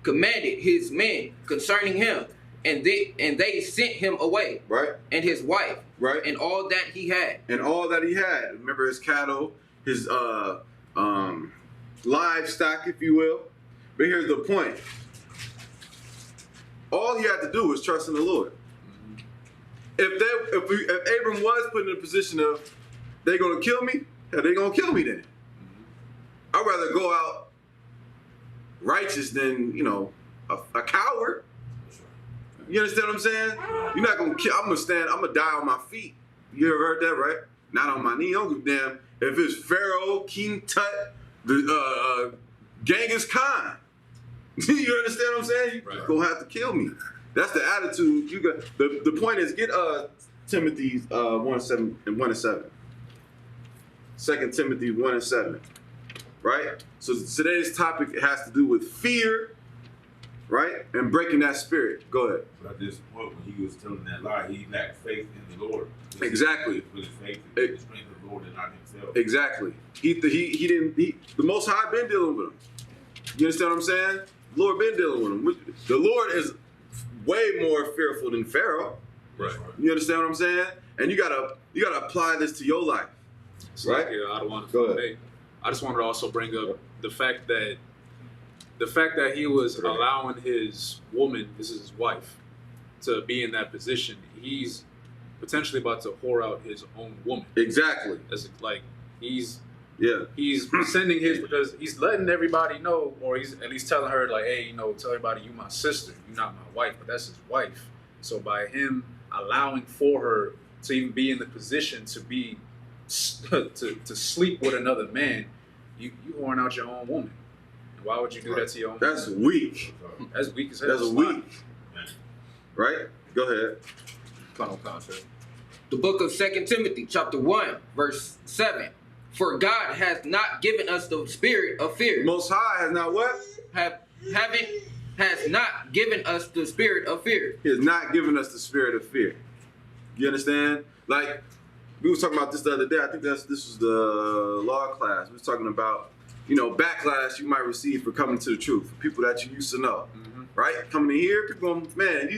commanded his men concerning him, and they sent him away. Right. And his wife. Right. And all that he had. And all that he had. Remember his cattle, his livestock, if you will. But here's the point. All he had to do was trust in the Lord. If Abram was put in a position of they're gonna kill me, they're gonna kill me then. I'd rather go out righteous than, a coward. You understand what I'm saying? You're not gonna kill. I'm gonna die on my feet. You ever heard that, right? Not on my knee. I don't give a damn if it's Pharaoh, King Tut, the Genghis Khan. You understand what I'm saying? You're gonna have to kill me. That's the attitude you got. The point is, get Timothy 1:7 and 1:7. 2 Timothy 1:7. Right? So today's topic has to do with fear, right? And breaking that spirit. Go ahead. But at this point, when he was telling that lie, he lacked faith in the Lord. Exactly. He put his faith in the strength of the Lord and not himself. Exactly. The Most High been dealing with him. You understand what I'm saying? The Lord been dealing with him. The Lord is way more fearful than Pharaoh. Right. You understand what I'm saying? And you gotta apply this to your life. So, Right? Yeah, I don't want Go to. ahead. I just wanted to also bring up the fact that he was allowing his woman, this is his wife, to be in that position. He's potentially about to whore out his own woman. Exactly. As like he's Yeah. he's sending his, because he's letting everybody know, or he's at least telling her like, hey, tell everybody you my sister, you're not my wife, but that's his wife. So by him allowing for her to even be in the position to be to sleep with another man, you whoring out your own woman. And why would you do that to your own That's woman? weak. That's weak as hell. That's weak. Right? Go ahead. Final concept. The book of 2 Timothy, chapter 1, verse 7. For God has not given us the spirit of fear. Most High has not what? Has not given us the spirit of fear. He has not given us the spirit of fear. You understand? Like, we was talking about this the other day. I think this was the law class. We was talking about, backlash you might receive for coming to the truth. For people that you used to know. Mm-hmm. Right? Coming in here, people going, man,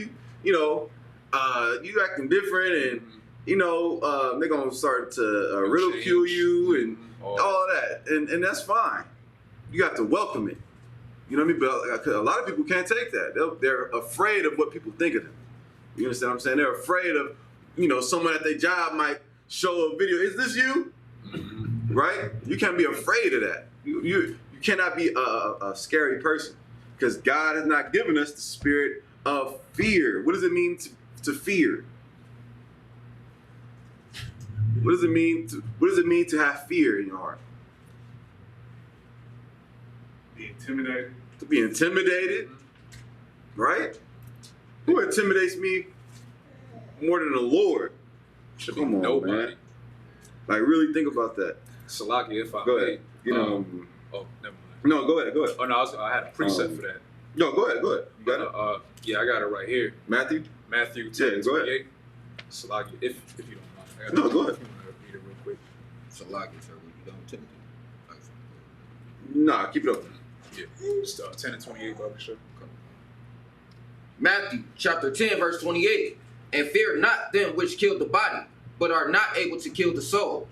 you acting different, and they're gonna start to ridicule you and all of that, and that's fine. You have to welcome it. You know what I mean? But a lot of people can't take that. They're afraid of what people think of them. You understand what I'm saying? They're afraid of, someone at their job might show a video. Is this you? Right? You can't be afraid of that. You cannot be a scary person, because God has not given us the spirit of fear. What does it mean to fear? What does it mean to have fear in your heart? Be intimidated. To be intimidated, right? Who intimidates me more than the Lord? Should Come be on, nobody. man. Like, really think about that. Salaki, if I Go may. ahead. Oh, never mind. No, go ahead. Oh no, I had a preset for that. No, go ahead. You got it. Yeah, I got it right here. Matthew? Matthew 10, Yeah, go ahead. 28. Salaki, if you don't mind. I No, go ahead. If you want to read it real quick. Salaki, sir, when you done Timothy. Nah, keep it up. Yeah, just 10 and 28, Baba Show. Matthew chapter 10, verse 28. And fear not them which kill the body, but are not able to kill the soul,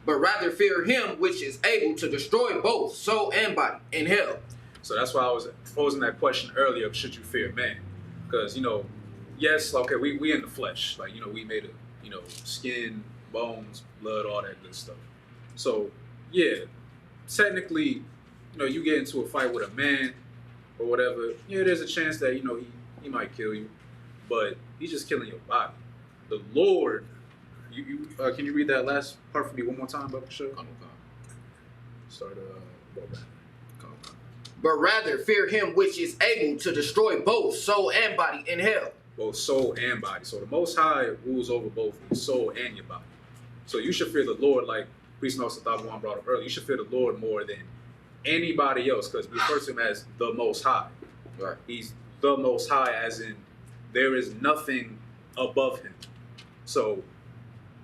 but rather fear him which is able to destroy both soul and body in hell. So that's why I was posing that question earlier of should you fear man? Because, yes, okay, we in the flesh. Like, we made of, skin, bones, blood, all that good stuff. So, yeah, technically, you get into a fight with a man or whatever, there's a chance that, he might kill you, but he's just killing your body. The Lord, can you read that last part for me one more time, Baba Show? Start, go back. But rather fear him which is able to destroy both soul and body in hell. Both soul and body. So the Most High rules over both your soul and your body. So you should fear the Lord, like Priest Nelson Thabuan brought up earlier. You should fear the Lord more than anybody else, because we refer to him as the Most High. Right. He's the Most High, as in there is nothing above him. So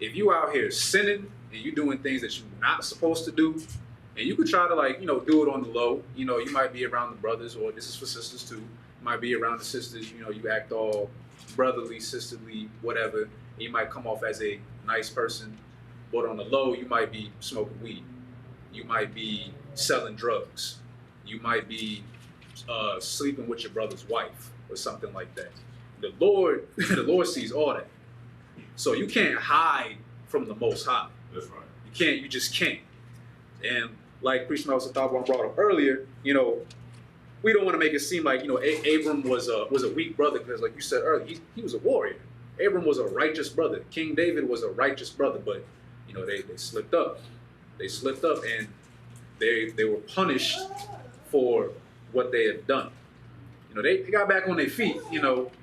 if you out here sinning and you doing things that you're not supposed to do, and you could try to do it on the low, you might be around the brothers, or this is for sisters too. You might be around the sisters, you act all brotherly, sisterly, whatever. And you might come off as a nice person, but on the low, you might be smoking weed. You might be selling drugs. You might be sleeping with your brother's wife or something like that. The Lord sees all that. So you can't hide from the Most High. That's right. You just can't. And like Priest Nelson Thabuan brought up earlier, we don't want to make it seem like, Abram was a weak brother, because like you said earlier, he was a warrior. Abram was a righteous brother. King David was a righteous brother, but they slipped up. They slipped up, and they were punished for what they had done. They got back on their feet,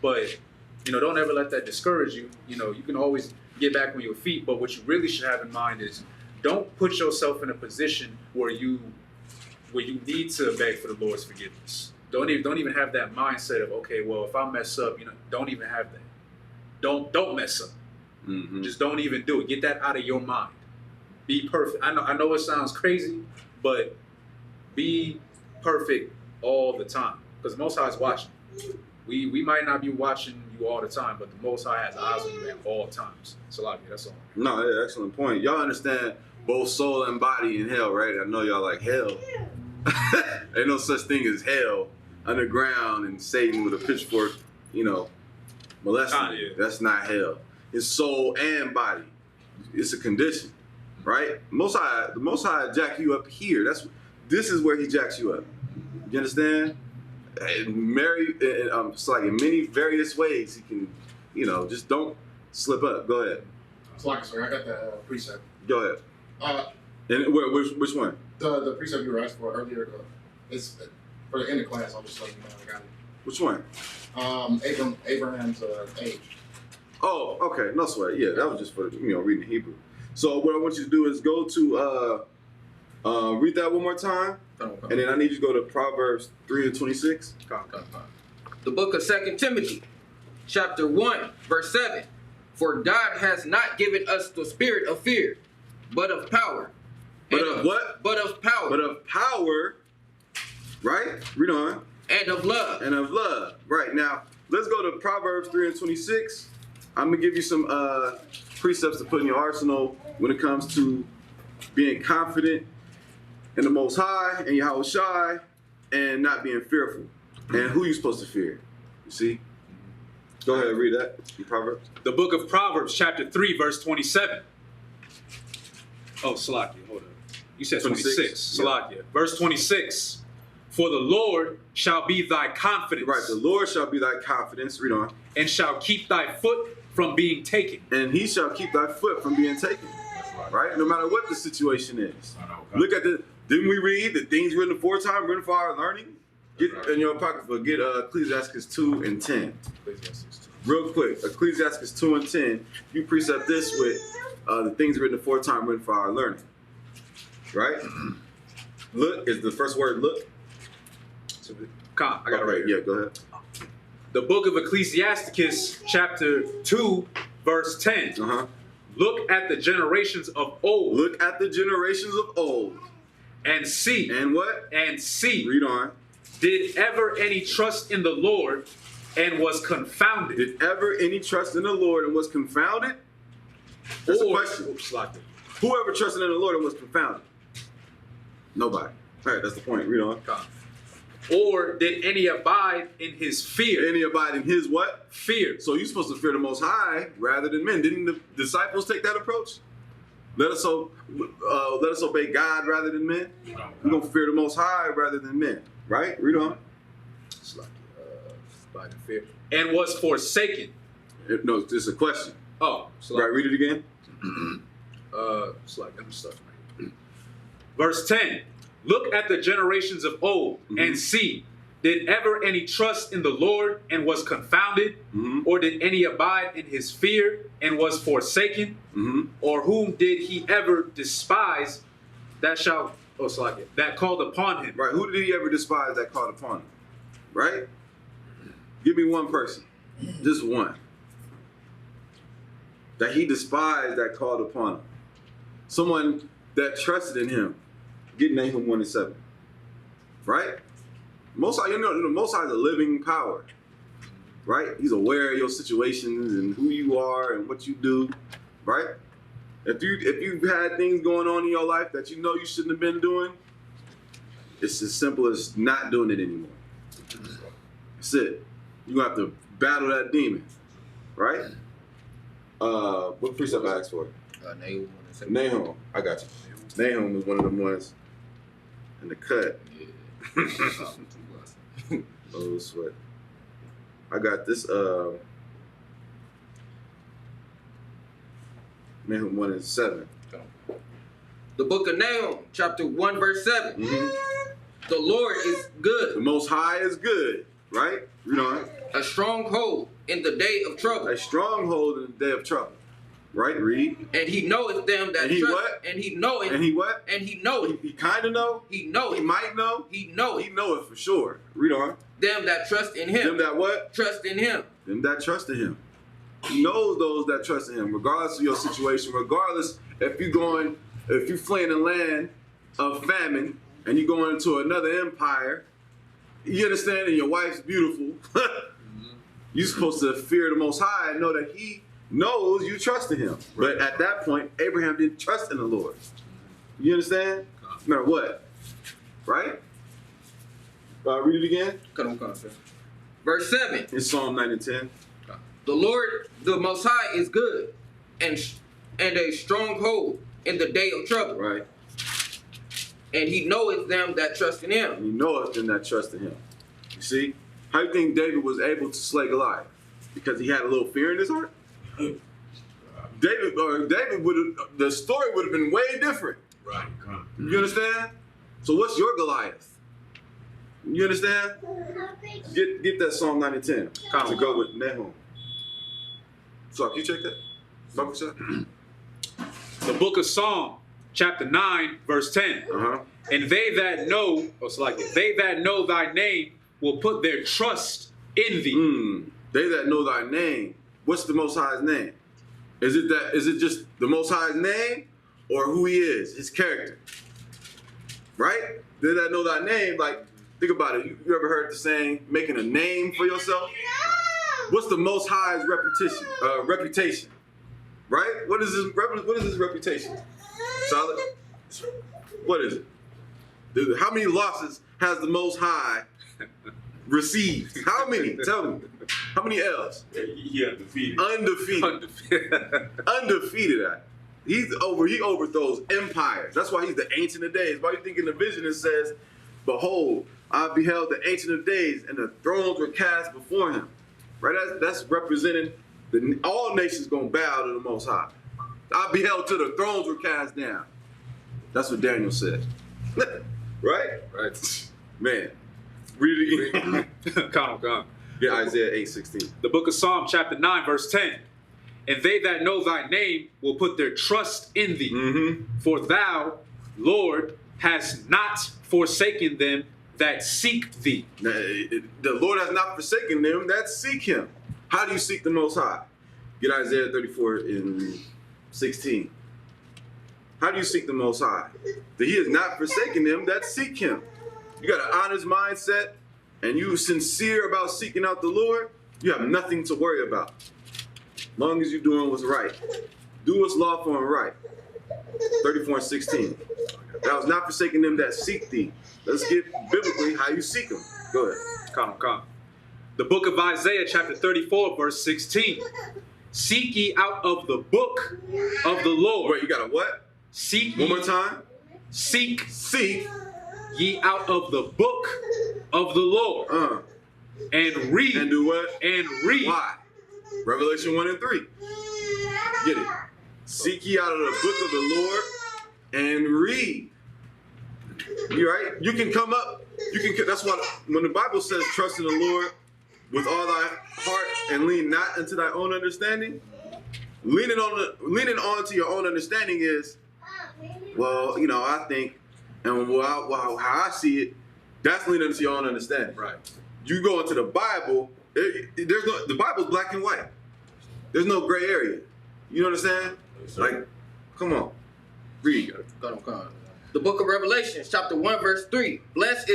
but don't ever let that discourage you. You can always get back on your feet, but what you really should have in mind is don't put yourself in a position where you need to beg for the Lord's forgiveness. Don't even have that mindset of, okay, well, if I mess up, don't even have that. Don't mess up. Mm-hmm. Just don't even do it. Get that out of your mind. Be perfect. I know it sounds crazy, but be perfect all the time, because the Most High is watching. We might not be watching you all the time, but the Most High has eyes on you at all times. Salakia, that's all. No, yeah, excellent point. Y'all understand both soul and body in hell, right? I know y'all like hell. Ain't no such thing as hell underground and Satan with a pitchfork, molesting you. That's not hell. It's soul and body. It's a condition, right? The Most High jack you up here. This is where he jacks you up. You understand? It's like in many various ways he can, just don't slip up. Go ahead. Like, sir, I got the precept. Go ahead. And which one? The precept you were asking for earlier. It's for the end of class. I'll just let you know I got it. Which one? Abraham's age. Oh, okay. No sweat. Yeah, that was just for reading Hebrew. So what I want you to do is go to read that one more time, and then I need you to go to Proverbs 3:26. The book of 2 Timothy, chapter 1, verse 7. For God has not given us the spirit of fear, but of power. But of what? But of power. But of power, right? Read on. And of love. And of love. Right. Now, let's go to Proverbs 3:26. I'm going to give you some precepts to put in your arsenal when it comes to being confident in the Most High and Yahweh Shai and not being fearful. And who you supposed to fear. You see? Go ahead and read that in Proverbs. The book of Proverbs, chapter 3, verse 27. Oh, Salakia, hold on. You said 26. Salakia. Yeah. Verse 26. For the Lord shall be thy confidence. Right, the Lord shall be thy confidence. Read on. And shall keep thy foot from being taken. And he shall keep thy foot from being taken. Right? No matter what the situation is. Look at didn't we read the things written aforetime, written for our learning? Get in your pocketbook, get Ecclesiastes 2 and 10. Real quick, Ecclesiastes 2 and 10. You precept this with the things written aforetime, written for our learning. Right? Look is the first word. Look. I got it right here. Yeah, go ahead. The book of Ecclesiasticus, chapter 2, verse 10. Look at the generations of old. Look at the generations of old. And see. And what? And see. Read on. Did ever any trust in the Lord and was confounded? Did ever any trust in the Lord and was confounded? That's a question. Whoever trusted in the Lord and was confounded? Nobody. All right, that's the point. Read on. Or did any abide in his fear? Any abide in his what? Fear. So you're supposed to fear the Most High rather than men. Didn't the disciples take that approach? Let us obey God rather than men. We're going to fear the Most High rather than men. Right? Read on. It's like abide in fear. And was forsaken. No, this is a question. Oh. Right, read it again. It's like I'm stuck right. Verse 10. Look at the generations of old and see, did ever any trust in the Lord and was confounded? Or did any abide in his fear and was forsaken? Or whom did he ever despise that called upon him? Right, who did he ever despise that called upon him? Right? Give me one person, just one, that he despised that called upon him. Someone that trusted in him. Get Nahum 1 and 7. Right? Most High, the Most High is a living power. Right? He's aware of your situations and who you are and what you do. Right? If you've had things going on in your life that you know you shouldn't have been doing, it's as simple as not doing it anymore. That's it. You're going to have to battle that demon. Right? What precept I asked for? Nahum. Nahum. I got you. Nahum is one of them ones in the cut. Yeah. Oh, sweat. I got this, Nahum 1 and 7. The book of Nahum, chapter 1, verse 7. The Lord is good. The Most High is good, right? Read on. A stronghold in the day of trouble. A stronghold in the day of trouble. Right, read. And he knoweth them that and he trust. What? And he knoweth. And he what? And he knoweth. He kind of know. He knoweth. He might know. He knoweth. He know it for sure. Read on. Them that trust in him. Them that what? Trust in him. Them that trust in him. He knows those that trust in him, regardless of your situation, regardless if you're fleeing a land of famine and you're going into another empire, you understand, and your wife's beautiful. You're supposed to fear the Most High and know that He knows you trust in Him. But at that point, Abraham didn't trust in the Lord. You understand? No matter what. Right? Read it again. Come on, sir. Verse 7. In Psalm 9 and 10. The Lord, the Most High, is good and a stronghold in the day of trouble. Right. And He knoweth them that trust in Him. And He knoweth them that trust in Him. You see? How do you think David was able to slay Goliath? Because he had a little fear in his heart? David would have, the story would have been way different. Right. You understand? So what's your Goliath? You understand? Get that Psalm 9 and 10 to go with Nahum. So can you check that? Bible check? The book of Psalm, chapter 9, verse 10. And they that know, they that know thy name will put their trust in thee. They that know thy name. What's the Most High's name? Is it just the Most High's name or who He is, His character? Right? They that know thy name, like, think about it. You ever heard the saying, making a name for yourself? What's the Most High's reputation? Right? What is his reputation? Solid? What is it? How many losses has the Most High received? How many? Tell me. How many L's? Yeah, defeated. Undefeated. Undefeated. He overthrows empires. That's why He's the Ancient of Days. Why you think in the vision it says, "Behold, I beheld the Ancient of Days, and the thrones were cast before Him." Right? That's representing all nations gonna bow to the Most High. I beheld till the thrones were cast down. That's what Daniel said. Right? Right. Man. Read it again. Come. Yeah, Isaiah 8:16. The book of Psalm, chapter 9, verse 10. And they that know thy name will put their trust in thee. For thou, Lord, hast not forsaken them that seek thee. The Lord has not forsaken them that seek Him. How do you seek the Most High? Get Isaiah 34 and 16. How do you seek the Most High? That He has not forsaken them that seek Him. You got an honest mindset and you sincere about seeking out the Lord, you have nothing to worry about. As long as you're doing what's right. Do what's lawful and right. 34 and 16. Thou hast not forsaken them that seek thee. Let's get biblically how you seek Him. Go ahead. Come. The book of Isaiah, chapter 34, verse 16. Seek ye out of the book of the Lord. Wait, you got a what? Seek One ye, more time. Seek ye out of the book of the Lord. And read. And do what? And read. Why? Revelation 1 and 3. Get it. Seek ye out of the book of the Lord and read. You right? You can come up. You can. That's why when the Bible says trust in the Lord with all thy heart and lean not unto thy own understanding, leaning on to your own understanding is, well, you know, I think, and how I see it, that's leaning into your own understanding. Right. You go into the Bible, the Bible's black and white. There's no gray area. You understand? Like, come on, read. Come on. The book of Revelation, chapter 1, verse 3. Blessed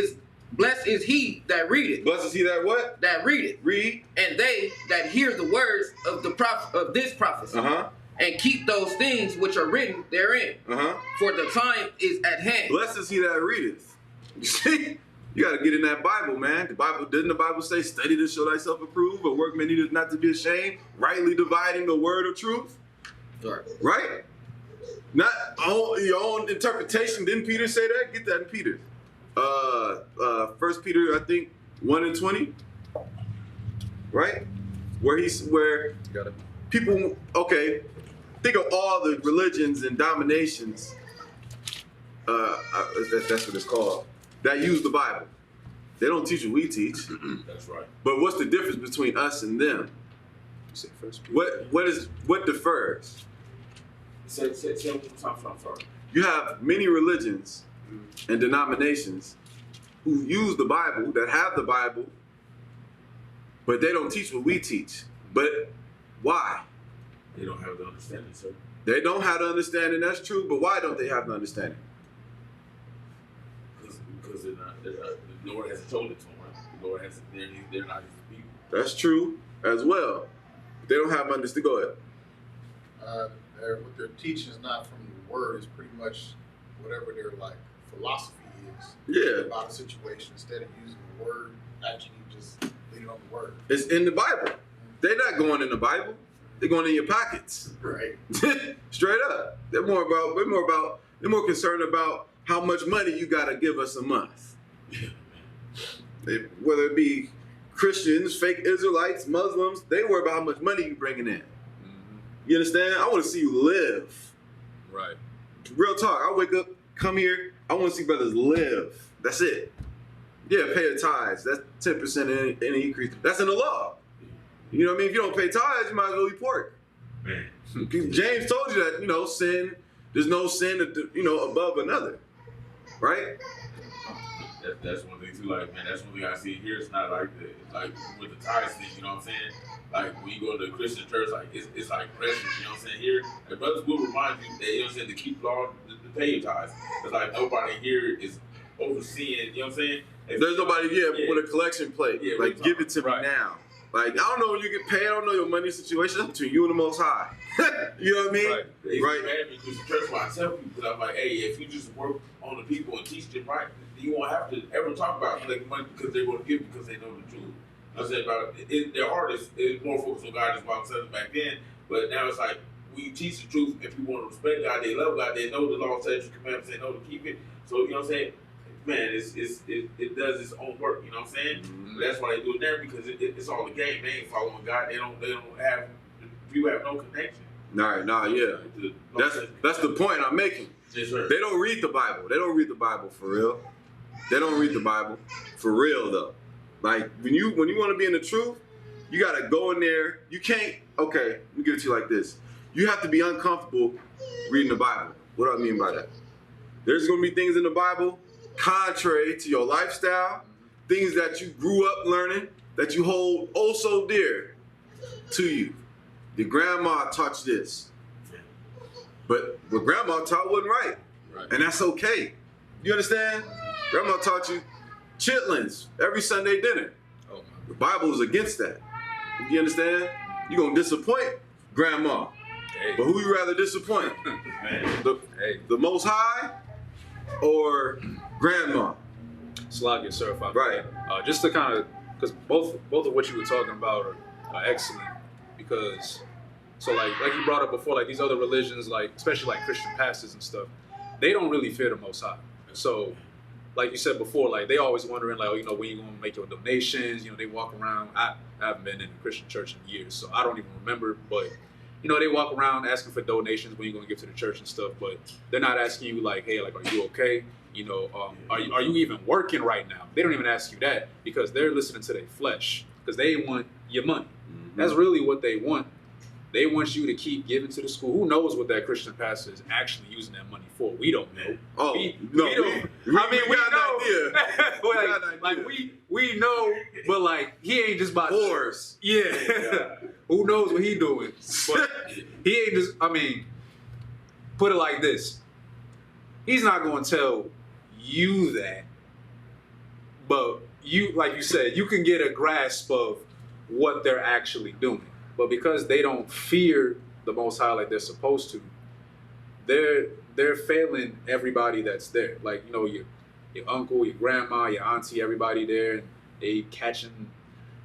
is he that readeth. Blessed is he that what? That readeth. Read. And they that hear the words of this prophecy. And keep those things which are written therein. For the time is at hand. Blessed is he that readeth. You see? You got to get in that Bible, man. Didn't the Bible say, study to show thyself approved, a workman needeth not to be ashamed, rightly dividing the word of truth? Right? Not your own interpretation. Didn't Peter say that? Get that in Peter. 1 Peter, I think, 1 and 20. Right? Where people, okay, think of all the religions and dominations, that's what it's called, that use the Bible. They don't teach what we teach. That's right. But what's the difference between us and them? What differs? Say I'm sorry. You have many religions and denominations who use the Bible, that have the Bible, but they don't teach what we teach. But why? They don't have the understanding, sir. They don't have the understanding, that's true, but why don't they have the understanding? Because they're not, the Lord hasn't told it to them. Right? The Lord hasn't, they're not his people. That's true. as well. They don't have understanding. Go ahead. What they're teaching is not from the word. It's pretty much whatever their like philosophy is Yeah. about a situation. Instead of using the word, actually just lean on the word. It's in the Bible. They're not going in the Bible. They're going in your pockets. Right. Straight up. They're more concerned about how much money you gotta give us a month. Whether it be Christians, fake Israelites, Muslims, they worry about how much money you bringing in. You understand? I want to see you live. Right. Real talk. I wake up, come here. I want to see brothers live. That's it. Yeah, pay the tithes. That's 10% in increase. That's in the law. You know what I mean? If you don't pay tithes, you might as well eat pork. Man. James told you that, sin, there's no sin, above another. Right? That's one thing too. Like, man, that's one thing I see here. It's not like like with the tithes thing. You know what I'm saying? Like when you go to the Christian church, like it's like pressure. You know what I'm saying? Here, the brothers will remind you that, you know what I'm saying, to keep law, to pay your tithes. It's like nobody here is overseeing. You know what I'm saying? There's nobody with a collection plate. Yeah, like, give it to me now. Like, I don't know when you get paid. I don't know your money situation. That's between you and the Most High. You know what I mean? Right. It's mad because the church, when I tell people, because I'm like, hey, if you just work on the people and teach them right, you won't have to ever talk about collecting money because they're going to give because they know the truth. I said about it, their heart is more focused on God. That's why I said it back then. But now it's like we teach the truth. If people want to respect God, they love God, they know the law, statutes, commandments, they know to keep it. So you know what I'm saying? Man, it does its own work. You know what I'm saying? Mm-hmm. That's why they do it there because it's all a game. They ain't following God. They don't have. People have no connection. That's the point I'm making. Yes, sir. They don't read the Bible. They don't read the Bible for real. They don't read the Bible for real though. Like when you want to be in the truth, you gotta go in there. You can't. Okay, let me give it to you like this. You have to be uncomfortable reading the Bible. What do I mean by that? There's gonna be things in the Bible contrary to your lifestyle, things that you grew up learning, that you hold oh so dear to you. Your grandma taught you this, but what grandma taught wasn't right, and that's okay. You understand? Grandma taught you chitlins every Sunday dinner. The Bible is against that. You understand? You're gonna disappoint grandma, but who you rather disappoint? The Most High or grandma? Slag your certified. Right. Just to kind of, because both of what you were talking about are excellent. Because, so like you brought up before, like these other religions, like especially like Christian pastors and stuff, they don't really fear the Most High. So, like you said before, like they always wondering, like, when you gonna make your donations? They walk around. I haven't been in a Christian church in years, so I don't even remember. But they walk around asking for donations when you're gonna give to the church and stuff. But they're not asking you like, hey, like, are you okay? Are you even working right now? They don't even ask you that because they're listening to their flesh because they want your money. Mm-hmm. That's really what they want. They want you to keep giving to the school. Who knows what that Christian pastor is actually using that money for? We don't know. Oh, we no, don't. We got an know. we know, but like he ain't just about force. Yeah. Who knows what he doing? But he ain't just. Put it like this. He's not going to tell you that, but you, like you said, you can get a grasp of what they're actually doing. But because they don't fear the Most High like they're supposed to, they're failing everybody that's there. Like, your uncle, your grandma, your auntie, everybody there, and they catching,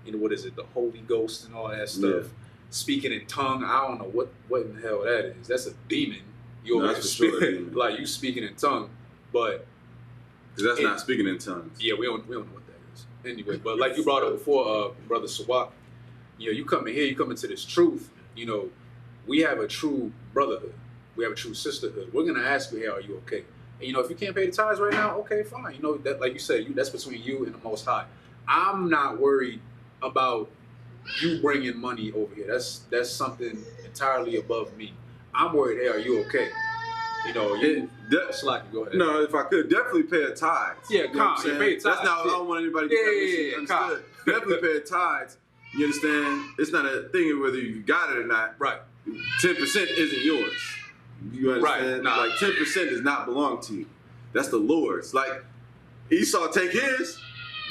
the Holy Ghost and all that stuff. Yeah. Speaking in tongue, I don't know what in the hell that is. That's a demon. That's for sure. Like you speaking in tongue, but that's not speaking in tongues. Yeah, we don't know what that is. Anyway, but like you brought up before, Brother Sawak, you come in here, you come into this truth. We have a true brotherhood. We have a true sisterhood. We're gonna ask you, hey, are you okay? And if you can't pay the tithes right now, okay, fine. That, like you said, that's between you and the Most High. I'm not worried about you bringing money over here. That's something entirely above me. I'm worried, hey, are you okay? Slacky, go ahead. No, if I could, definitely pay a tithe. Yeah, pay a tithe. That's not, I don't want anybody to get misunderstood. Definitely pay a tithe. You understand? It's not a thing of whether you got it or not. Right. 10% isn't yours. You understand? Right. Nah. Like 10% does not belong to you. That's the Lord's. Like Esau take his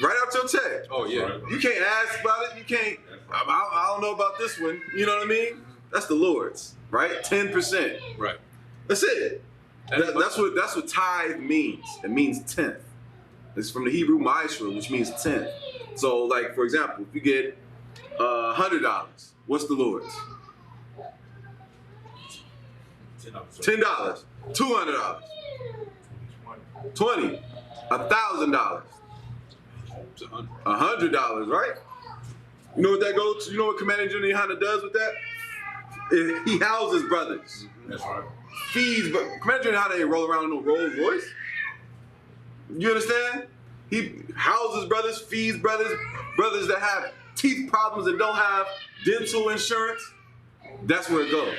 right out your check. Oh yeah. You can't ask about it. You can't I don't know about this one. You know what I mean? That's the Lord's, right? 10%. Right. That's it. That's what tithe means. It means tenth. It's from the Hebrew ma'asra, which means tenth. So, like for example, if you get $100, what's the Lord's? $10, $200, $20, $1,000, $100, right? You know what that goes to? You know what Commander Junior Honda does with that? He houses brothers. That's right. Feeds, but Commander Junior Honda ain't roll around in no Rolls Royce. You understand? He houses brothers, feeds brothers that have teeth problems and don't have dental insurance. That's where it goes.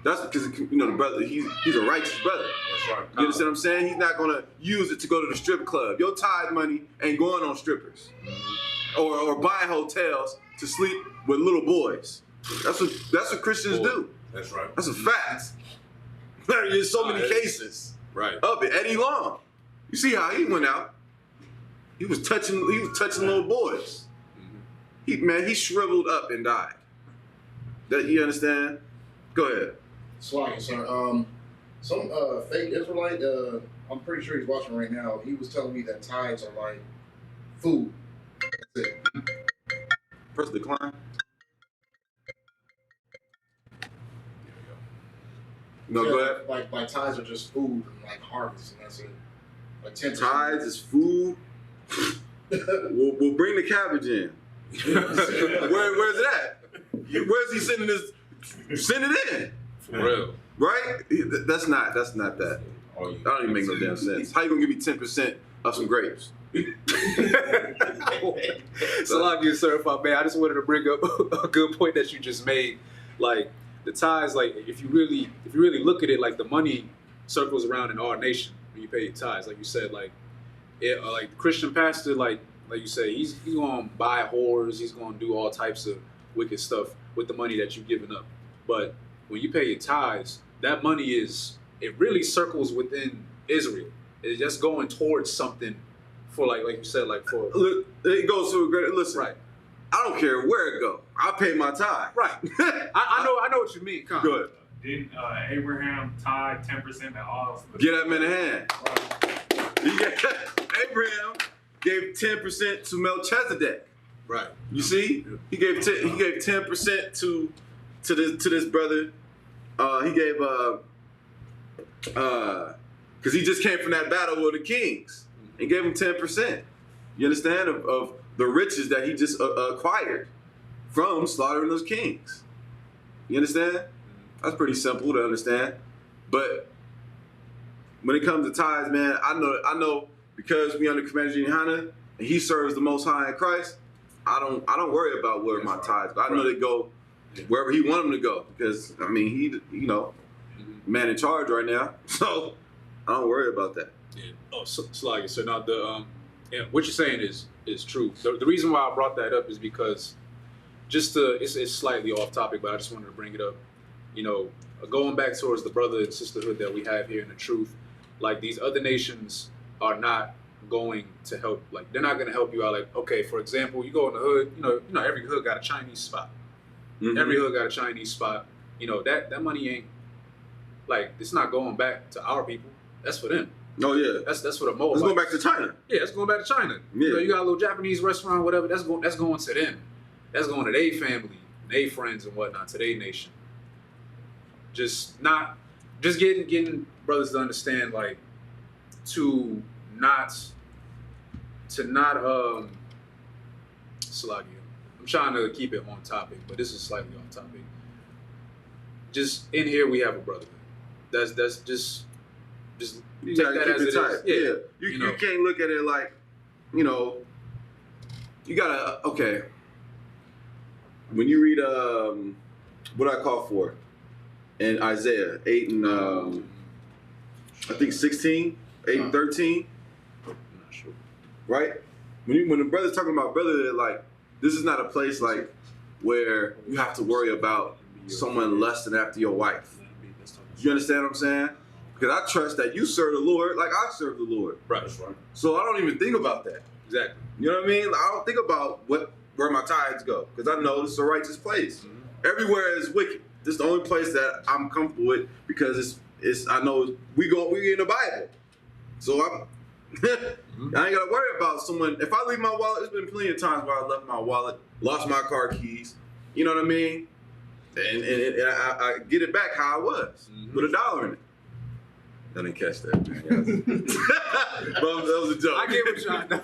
That's because, you know, the brother, he's a righteous brother. That's right. You understand what I'm saying? He's not gonna use it to go to the strip club. Your tithe money ain't going on strippers or buying hotels to sleep with little boys. That's what Christians do. That's right. That's a fact. There's so many cases Right. of it. Eddie Long, you see how he went out? He was touching little boys. He shriveled up and died. That you understand? Go ahead. Slide, sir. Some fake Israelite, I'm pretty sure he's watching right now. He was telling me that tithes are like food. That's it. Press decline. No, go ahead. Like tithes are just food and like harvest, and that's it. Like 10%. Tithes is food. we'll bring the cabbage in. Where's it at? Where's he sending this? Send it in. For real. Right? That's not that. Oh, yeah. That don't even make no damn sense. How you gonna give me 10% of some grapes? Salaki certified man. I just wanted to bring up a good point that you just made. Like the tithes, like if you really look at it, like the money circles around in our nation when you pay your tithes. Like you said, like the Christian pastor, like you say, he's gonna buy whores, he's gonna do all types of wicked stuff with the money that you've given up. But when you pay your tithes, that money it really circles within Israel. It's just going towards something for like you said, like for Look, it goes to a great. Listen, right. I don't care where it go. I pay my tithe. Right. I know what you mean. Come on. Good. Didn't Abraham tithe 10% to all? Get that man a hand. Abraham gave 10% to Melchizedek. Right. You see, he gave 10% to this brother. He gave because he just came from that battle with the kings. He gave him 10%. You understand of the riches that he just acquired from slaughtering those kings. You understand? That's pretty simple to understand. But when it comes to tithes, man, I know because we under Commander Junior and he serves the Most High in Christ. I don't worry about where my tithes go. I know they go wherever he want them to go because I mean he man in charge right now, so I don't worry about that. Yeah. Oh, Slaggy. So now what you're saying is true. The reason why I brought that up is because it's slightly off topic, but I just wanted to bring it up. You know, going back towards the brother and sisterhood that we have here in the truth, like these other nations are not going to help. Like they're not going to help you out. Like okay, for example, you go in the hood. You know, every hood got a Chinese spot. Mm-hmm. Every hood got a Chinese spot. You know that money ain't like it's not going back to our people. That's for them. Oh yeah, that's for the Moabites. Let's go back to China. Yeah, it's going back to China. Yeah, you got a little Japanese restaurant, whatever. That's going to them. That's going to their family, their friends, and whatnot, to their nation. Just getting brothers to understand, like to not Salagia. I'm trying to keep it on topic, but this is slightly off topic. Just in here, we have a brotherhood. That's just you take gotta that keep as it it tight. is. Yeah, You you know. can't look at it like, you gotta okay. When you read what I call for in Isaiah 8 and I think 16, 8 and 13, I'm not sure. right? When the brother's talking about brotherhood, like this is not a place like where you have to worry about someone lusting after your wife. You understand what I'm saying? Because I trust that you serve the Lord like I serve the Lord. Right. So I don't even think about that. Exactly. You know what I mean? I don't think about what where my tithes go, because I know this is a righteous place. Everywhere is wicked. This is the only place that I'm comfortable with, because it's I know we in the Bible. So I ain't gotta worry about someone. If I leave my wallet, there's been plenty of times where I left my wallet, lost my car keys. You know what I mean? And I get it back how I was, with $1 in it. I didn't catch that, man. But that was a joke. I get what y'all know.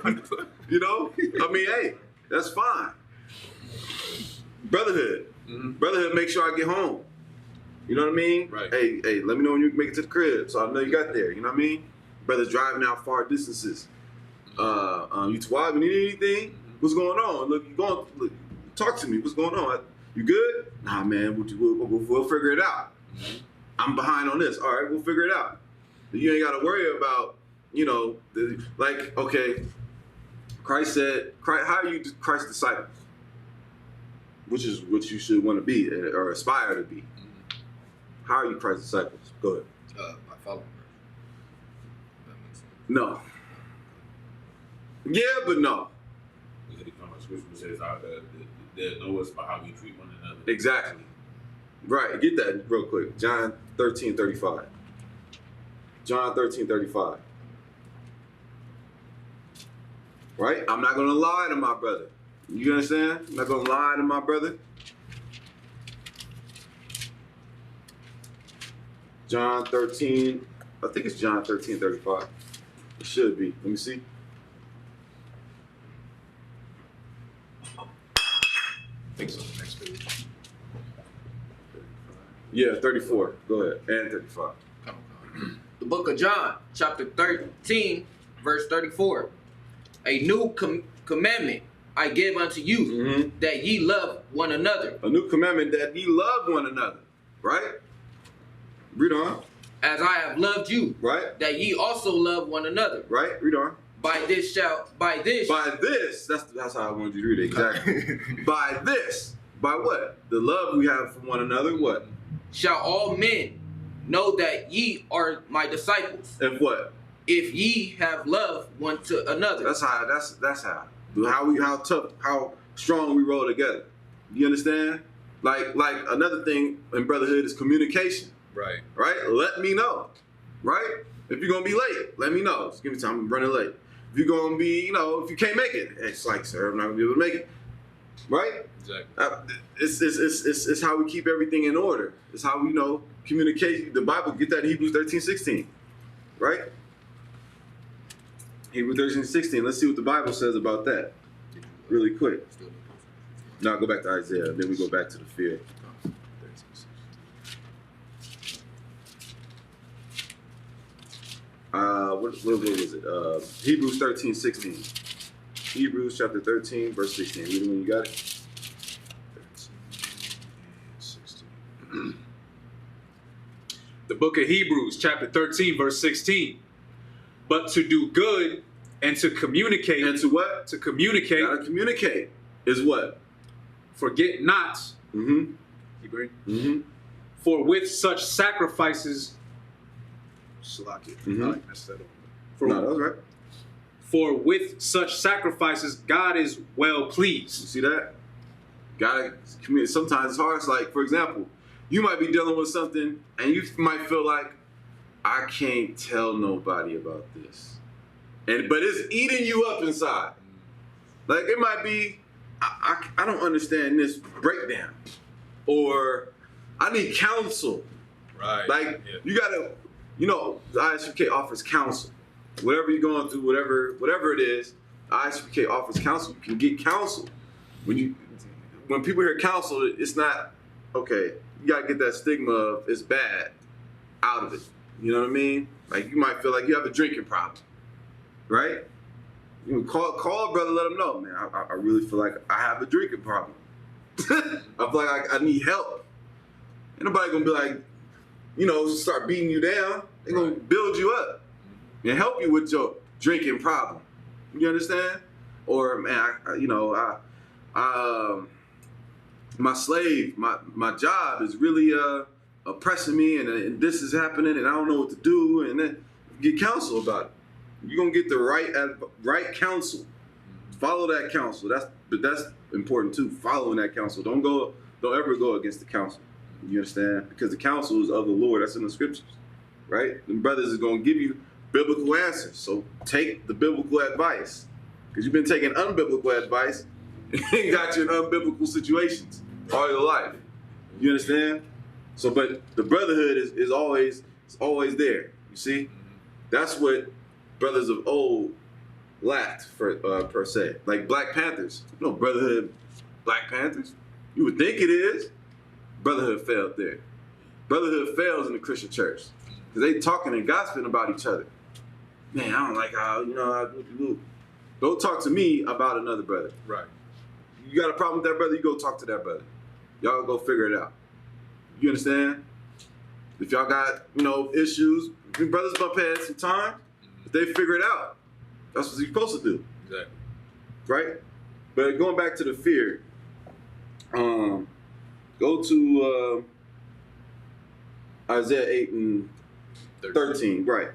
You know? I mean, hey, that's fine. Brotherhood. Brotherhood, make sure I get home. You know what I mean? Right. Hey, let me know when you make it to the crib, so I know you got there. You know what I mean? Brothers driving out far distances. You Tawab, you need anything? What's going on? Look, talk to me. What's going on? You good? Nah, man, we'll figure it out. I'm behind on this. All right, we'll figure it out. You ain't got to worry about, you know, okay, Christ said, how are you Christ's disciples? Which is what you should want to be or aspire to be. How are you Christ's disciples? Go ahead. By following. No. Yeah, but no. Scripture says they'll know us by how we treat one another. Exactly. Right. Get that real quick. John 13:35. John 13:35. Right? I'm not going to lie to my brother. You understand? I'm not going to lie to my brother. John 13. I think it's John 13:35. It should be. Let me see. I think so. Next page. Yeah, 34. Go ahead. And 35. The book of John, chapter 13, verse 34. A new commandment I give unto you, that ye love one another. A new commandment that ye love one another. Right? Read on. As I have loved you. Right? That ye also love one another. Right? Read on. By this, that's how I wanted you to read it, exactly. By this, by what? The love we have for one another, what? Shall all men know that ye are my disciples. If what? If ye have love one to another. That's how. How strong we roll together. You understand? Like another thing in brotherhood is communication. Right. Right? Let me know. Right? If you're gonna be late, let me know. Just give me time, I'm running late. If you're gonna be, if you can't make it, it's like, sir, I'm not gonna be able to make it. Right? Exactly. It's how we keep everything in order. It's how we communicate. The Bible, get that in Hebrews 13:16. Right? Hebrews 13:16. Let's see what the Bible says about that. Really quick. Now go back to Isaiah, then we go back to the fear. What was it? Hebrews 13:16. Hebrews chapter 13, verse 16. Read it when you got it. 16. The book of Hebrews, chapter 13, verse 16. But to do good and to communicate. And to what? To communicate. Gotta communicate is what? Forget not. Mm-hmm. Keep reading. Mm-hmm. For with such sacrifices. Slack it. Mm-hmm. Messed that up. No, that was right. For with such sacrifices, God is well pleased. You see that? Gotta communicate. Sometimes it's hard. It's like, for example, you might be dealing with something and you might feel like, I can't tell nobody about this. But it's eating you up inside. Like it might be, I don't understand this breakdown. Or I need counsel. Right. Like you gotta, the ISUK offers counsel. Whatever you're going through, whatever it is, the ISUK offers counsel. You can get counsel. When people hear counsel, it's not, okay, you gotta get that stigma of it's bad out of it. You know what I mean? Like you might feel like you have a drinking problem, right? You can call a brother, let him know, man, I really feel like I have a drinking problem. I feel like I need help. Ain't nobody gonna be like, start beating you down. They're gonna build you up and help you with your drinking problem. You understand? Or man, my slave, my job is really oppressing me, and this is happening, and I don't know what to do, and then get counsel about it. You're gonna get the right counsel Follow that counsel. That's important too. Following that counsel. Don't ever go against the counsel. You understand? Because the counsel is of the Lord. That's in the scriptures, right? The brothers is gonna give you biblical answers. So take the biblical advice, because you've been taking unbiblical advice and got you in unbiblical situations all your life. You understand? So, but the brotherhood is always there. You see, that's what brothers of old lacked per se. Like Black Panthers, brotherhood, Black Panthers. You would think it is. Brotherhood failed there. Brotherhood fails in the Christian church because they talking and gossiping about each other. Man, I don't like how Don't talk to me about another brother. Right. You got a problem with that brother? You go talk to that brother. Y'all go figure it out. You understand? If y'all got issues, your brothers bump heads sometimes. If they figure it out, that's what you're supposed to do. Exactly. Right? But going back to the fear, go to Isaiah 8 and 13. Right.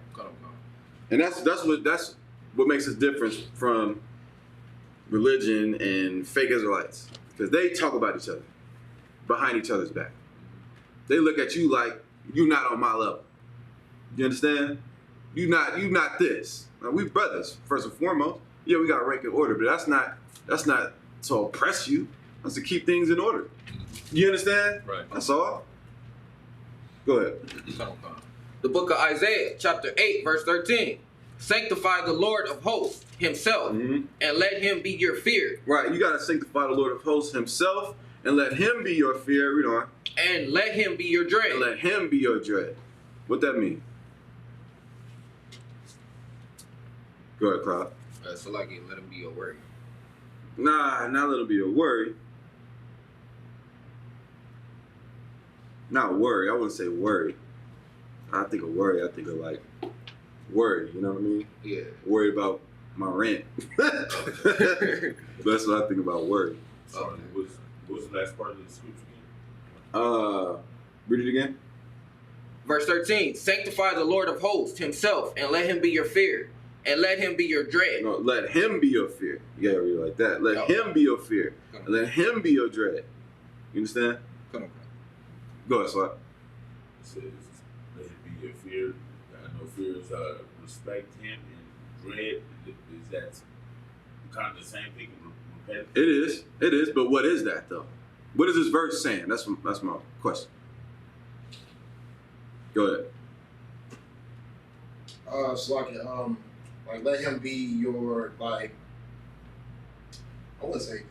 And that's what makes us different from religion and fake Israelites, because they talk about each other behind each other's back. They look at you like you're not on my level. You understand? You not this. Now, we brothers first and foremost. Yeah, we got a rank and order, but that's not to oppress you. That's to keep things in order. You understand? Right. That's all. Go ahead. The book of Isaiah, chapter 8, verse 13. Sanctify the Lord of hosts himself, and let him be your fear. Right, you got to sanctify the Lord of hosts himself, and let him be your fear. Read on. And let him be your dread. And let him be your dread. What that mean? Go ahead, Cloud. So like it, let him be your worry. Nah, not let him be your worry. Not worry. I wouldn't say worry. I think of worry. I think of like worry. You know what I mean? Yeah. Worry about my rent. That's what I think about worry. Sorry, what was the last part of the scripture again? Read it again. Verse 13. Sanctify the Lord of hosts himself, and let him be your fear, and let him be your dread. No, let him be your fear. You gotta read it like that. Let him be your fear. And let him be your dread. You understand? Go ahead, Swat. It says, let him be your fear. I know fear is respect him, and dread is that kind of the same thing. It is. But what is that though? What is this verse saying? That's my question. Go ahead. So like let him be your I wouldn't say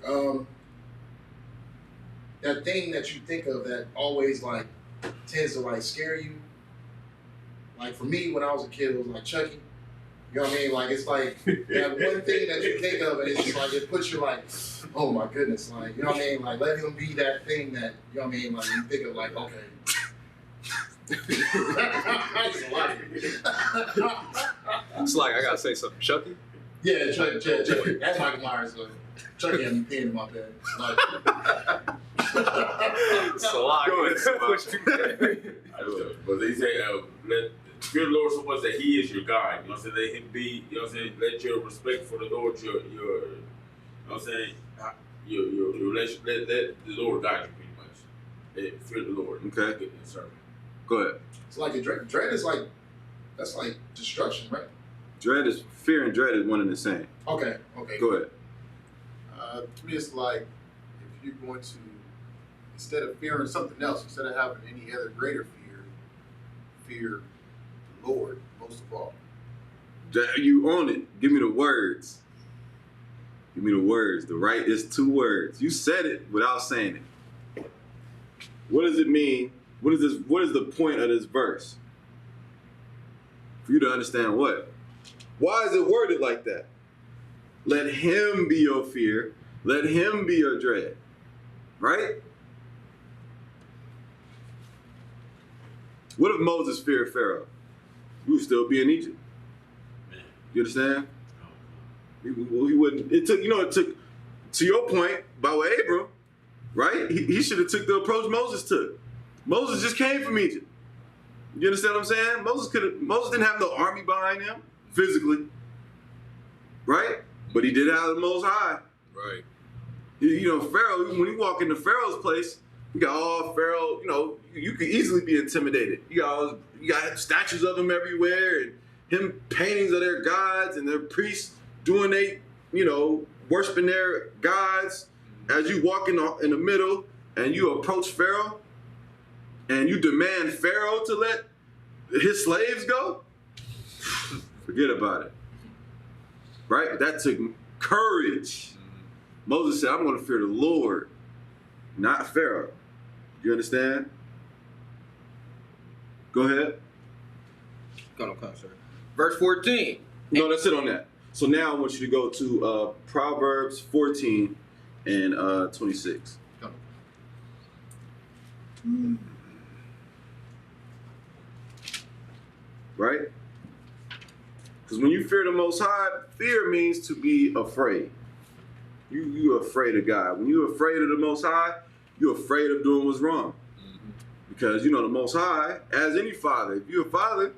that thing that you think of that always tends to scare you. Like for me, when I was a kid, it was like Chucky. You know what I mean? Like it's like that one thing that you think of, and it's just like it puts you oh my goodness, you know what I mean? Like let him be that thing that you know what I mean? Like you think of okay. It's like I gotta say something, Chucky. Yeah, Chucky. That's Michael Myers. Chucky had me peeing in my bed. So but they say let fear the Lord so much that He is your guide. You know what I'm saying? Let Him be. You know what I'm saying? Let your respect for the Lord, you know what I'm saying? Your relation. Let the Lord guide you pretty much. Fear the Lord. Okay. Go ahead. It's like dread is that's like destruction, right? Fear and dread is one and the same. Okay. Go ahead. To me, it's like if you're going to, instead of fearing something else, instead of having any other greater fear the Lord most of all. You own it. Give me the words. Give me the words. The right is 2 words. You said it without saying it. What does it mean? What is this? What is the point of this verse? For you to understand what? Why is it worded like that? Let him be your fear. Let him be your dread. Right? What if Moses feared Pharaoh? He would still be in Egypt. You understand? He wouldn't. It took, to your point, by way of Abram, right? He should have took the approach Moses took. Moses just came from Egypt. You understand what I'm saying? Moses didn't have no army behind him, physically. Right? but he did it out of the Most High. Right. You know, Pharaoh, when you walk into Pharaoh's place, you got all Pharaoh, you know, you could easily be intimidated. You got statues of him everywhere, and him paintings of their gods and their priests doing worshiping their gods. As you walk in the middle and you approach Pharaoh and you demand Pharaoh to let his slaves go, forget about it. Right? That took courage. Moses said, I'm going to fear the Lord, not Pharaoh. You understand? Go ahead. Come, sir. Verse 14. No, that's it on that. So now I want you to go to Proverbs 14 and 26. Right? Because when you fear the Most High, fear means to be afraid. You're afraid of God. When you're afraid of the Most High, you're afraid of doing what's wrong. Because, the Most High, as any father, if you're a father,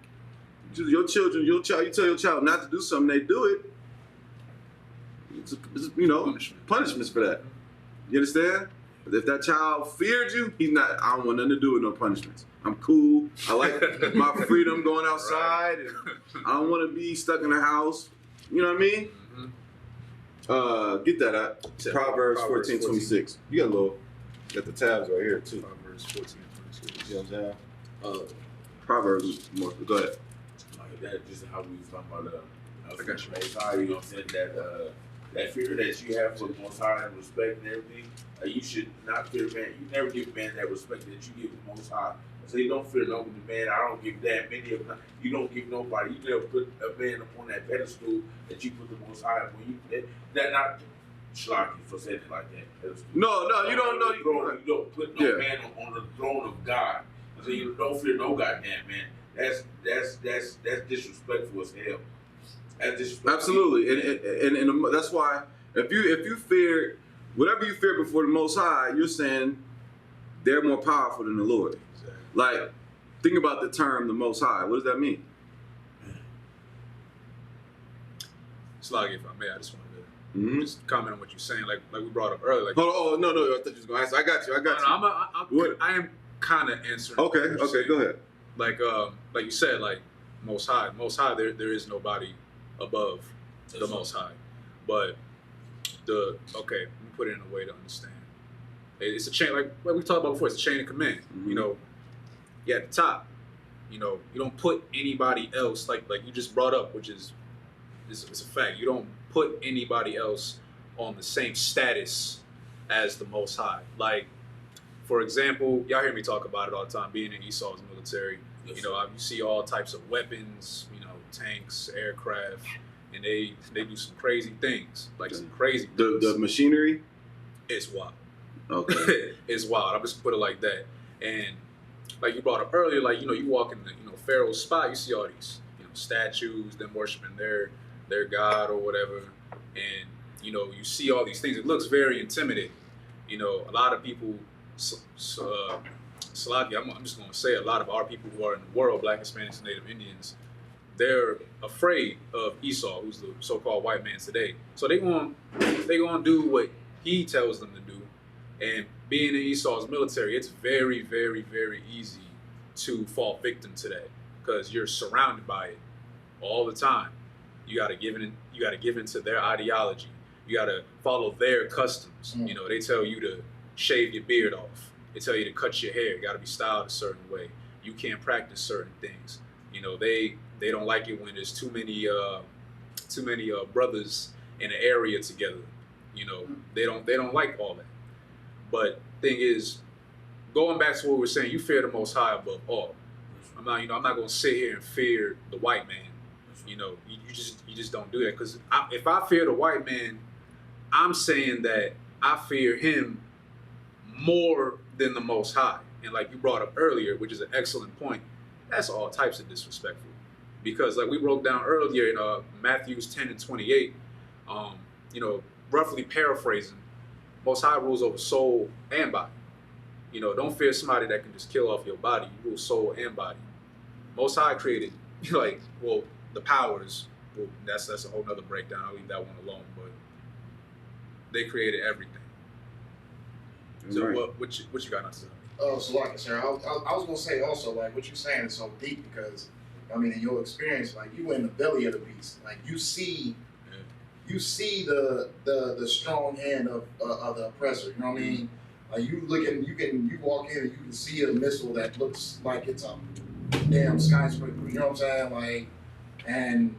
your children, you tell your child not to do something, they do it. It's punishments for that. You understand? But if that child feared you, I don't want nothing to do with no punishments. I'm cool. I like my freedom going outside, and I don't want to be stuck in the house. You know what I mean? Get that out. Proverbs 14:26. You got the tabs right here too. Proverbs 14:26. You know what I'm saying? Proverbs more. Go ahead. Like that, just how we was talking about I got you. Most High, you know what I'm saying? That fear that you have for the Most High and respect and everything, you should not fear man. You never give man that respect that you give the Most High. So you don't fear no man. I don't give that many of them. You don't give nobody. You never put a man up on that pedestal that you put the Most High up on. That not schlocky for saying it like that. Pedestal. No, you don't know. You don't put no man on the throne of God. So you don't fear no goddamn man. That's disrespectful as hell. That's disrespectful. Absolutely, and that's why if you fear whatever you fear before the Most High, you're saying they're more powerful than the Lord. Exactly. Like, think about the term the Most High. What does that mean? Sloggy, if I may, I just wanted to just comment on what you're saying. Like we brought up earlier. Like, no, I thought you was going to answer. I got you. I am kind of answering. Okay, go ahead. Like you said, like Most High, there is nobody above the Most High. But let me put it in a way to understand. It's a chain, like we talked about before. It's a chain of command. You at the top. You don't put anybody else like you just brought up, which is it's a fact. You don't put anybody else on the same status as the Most High. Like, for example, y'all hear me talk about it all the time. Being in Esau's military, you see all types of weapons, tanks, aircraft, and they do some crazy things, some crazy. The machinery, it's wild. Okay, it's wild. I'm just put it like that. And like you brought up earlier, you walk in the Pharaoh's spot, you see all these statues, them worshiping their god or whatever, and you see all these things. It looks very intimidating. A lot of people. Salaki, I'm just going to say a lot of our people who are in the world, Black, Hispanics, and Native Indians, they're afraid of Esau, who's the so-called white man today. So they going to do what he tells them to do. And being in Esau's military, it's very, very, very easy to fall victim to that because you're surrounded by it all the time. You got to give in to their ideology. You got to follow their customs. They tell you to shave your beard off. They tell you to cut your hair. You got to be styled a certain way. You can't practice certain things. They don't like it when there's too many brothers in an area together. They don't like all that. But thing is, going back to what we were saying, you fear the Most High above all. I'm not going to sit here and fear the white man. You just don't do that, because if I fear the white man, I'm saying that I fear him more than the Most High. And like you brought up earlier, which is an excellent point, that's all types of disrespectful. Because like we broke down earlier in Matthews 10 and 28, roughly paraphrasing, Most High rules over soul and body. Don't fear somebody that can just kill off your body. You rule soul and body. Most High created, the powers well, that's a whole nother breakdown. I'll leave that one alone. But they created everything. So Right. what you got on to say? Oh, so like I said, I was gonna say also, like, what you're saying is so deep because, I mean, in your experience, like, you in the belly of the beast, like, you see the strong hand of the oppressor. You know what I mean? Like, you walk in and you can see a missile that looks like it's a damn skyscraper. You know what I'm saying? Like, and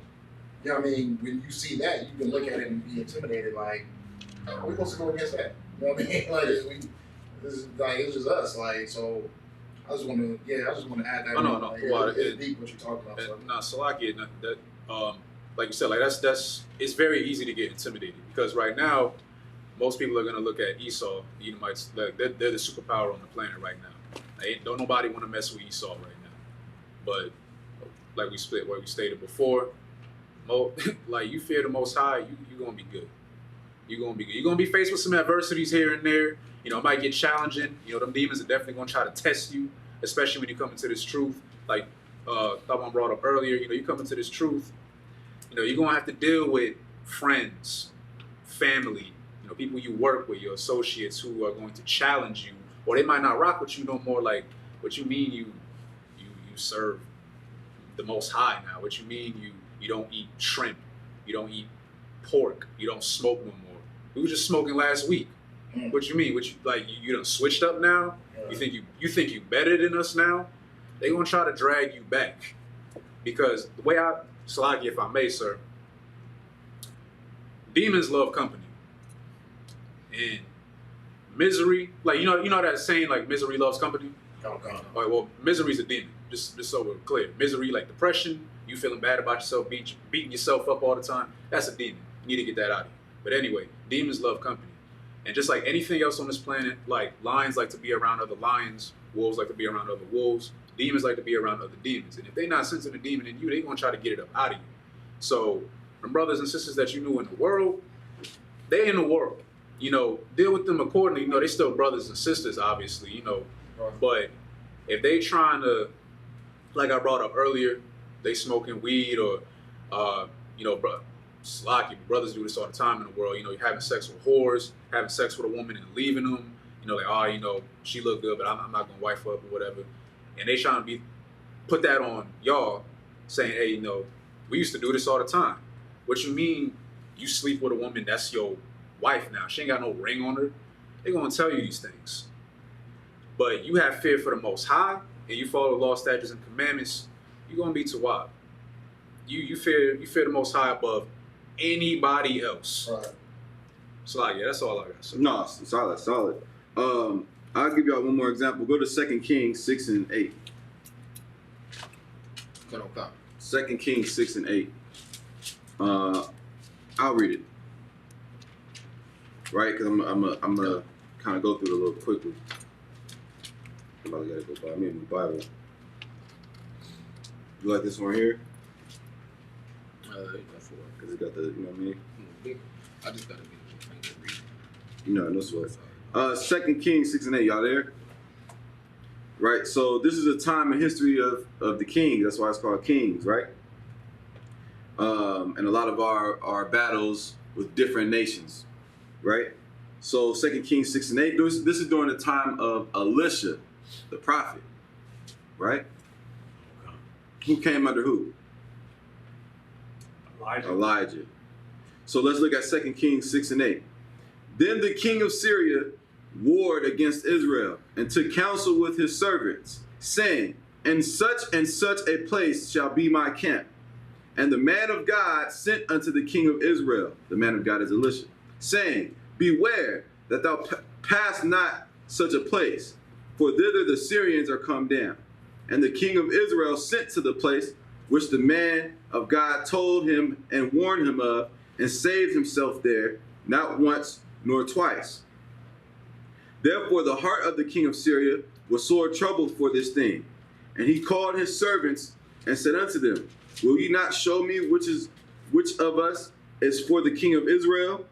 you know what I mean? When you see that, you can look at it and be intimidated. Like, oh, we're supposed to go against that. You know what I mean? Like, this is like, it's just us. Like, so I just want to add that. Oh, no, like, well, it's deep what you're talking about. So. No, Salakia, that like you said, like that's it's very easy to get intimidated because right now, most people are gonna look at Esau, the Edomites, like they're the superpower on the planet right now. Don't nobody want to mess with Esau right now. But like we stated before, like you fear the Most High, you're gonna be good. You're gonna be good. You're gonna be faced with some adversities here and there. You know, it might get challenging. You know, them demons are definitely gonna try to test you, especially when you come into this truth. Like Thaban brought up earlier, you know, you come into this truth. You know, you're gonna have to deal with friends, family, you know, people you work with, your associates who are going to challenge you, or they might not rock with you no more. Like, what you mean you serve the Most High now? What you mean you don't eat shrimp, you don't eat pork, you don't smoke no more? We were just smoking last week. What you mean? You done switched up now? You think you better than us now? They gonna try to drag you back because the way Salaki, if I may, sir, demons love company, and misery, like you know that saying, like misery loves company. Okay. All right, well, misery's a demon. Just so we're clear, misery, like depression, you feeling bad about yourself, beating yourself up all the time, that's a demon. You need to get that out of you. But anyway, demons love company. And just like anything else on this planet, like lions like to be around other lions, wolves like to be around other wolves, demons like to be around other demons. And if they're not sensing a demon in you, they're going to try to get it up out of you. So, from brothers and sisters that you knew in the world, they're in the world. You know, deal with them accordingly. You know, they're still brothers and sisters, obviously, you know. Right. But if they trying to, like I brought up earlier, they smoking weed or, you know, Slocky, brothers do this all the time in the world. You know, you're having sex with whores, having sex with a woman and leaving them. You know, like, oh, you know, she look good, but I'm not gonna wife her up or whatever. And they trying to put that on y'all, saying, hey, you know, we used to do this all the time. What you mean you sleep with a woman that's your wife now? She ain't got no ring on her. They gonna tell you these things. But you have fear for the Most High, and you follow the law, statutes, and commandments, you're gonna be tawab. You fear the Most High above anybody else. Right. So like, yeah, that's all I got. So. No, solid. I'll give y'all one more example. Go to 2 Kings 6 and 8. Good on God. 2 Kings 6 and 8. I'll read it. Right, because I'm gonna kind of go through it a little quickly. Somebody gotta go buy me a new Bible. You like this one here? Because it got the, you know what I mean? I just gotta get it. You know, no sweat. 2 Kings 6 and 8, y'all there? Right, so this is a time in history of the kings. That's why it's called kings, right? And a lot of our battles with different nations, right? So 2 Kings 6 and 8, this is during the time of Elisha, the prophet, right? Who came under who? Elijah. So let's look at 2 Kings 6 and 8. Then the king of Syria warred against Israel and took counsel with his servants, saying, in such and such a place shall be my camp. And the man of God sent unto the king of Israel, the man of God is Elisha, saying, beware that thou pass not such a place, for thither the Syrians are come down. And the king of Israel sent to the place which the man of God told him and warned him of, and saved himself there, not once nor twice. Therefore the heart of the king of Syria was sore troubled for this thing. And he called his servants and said unto them, will ye not show me which of us is for the king of Israel?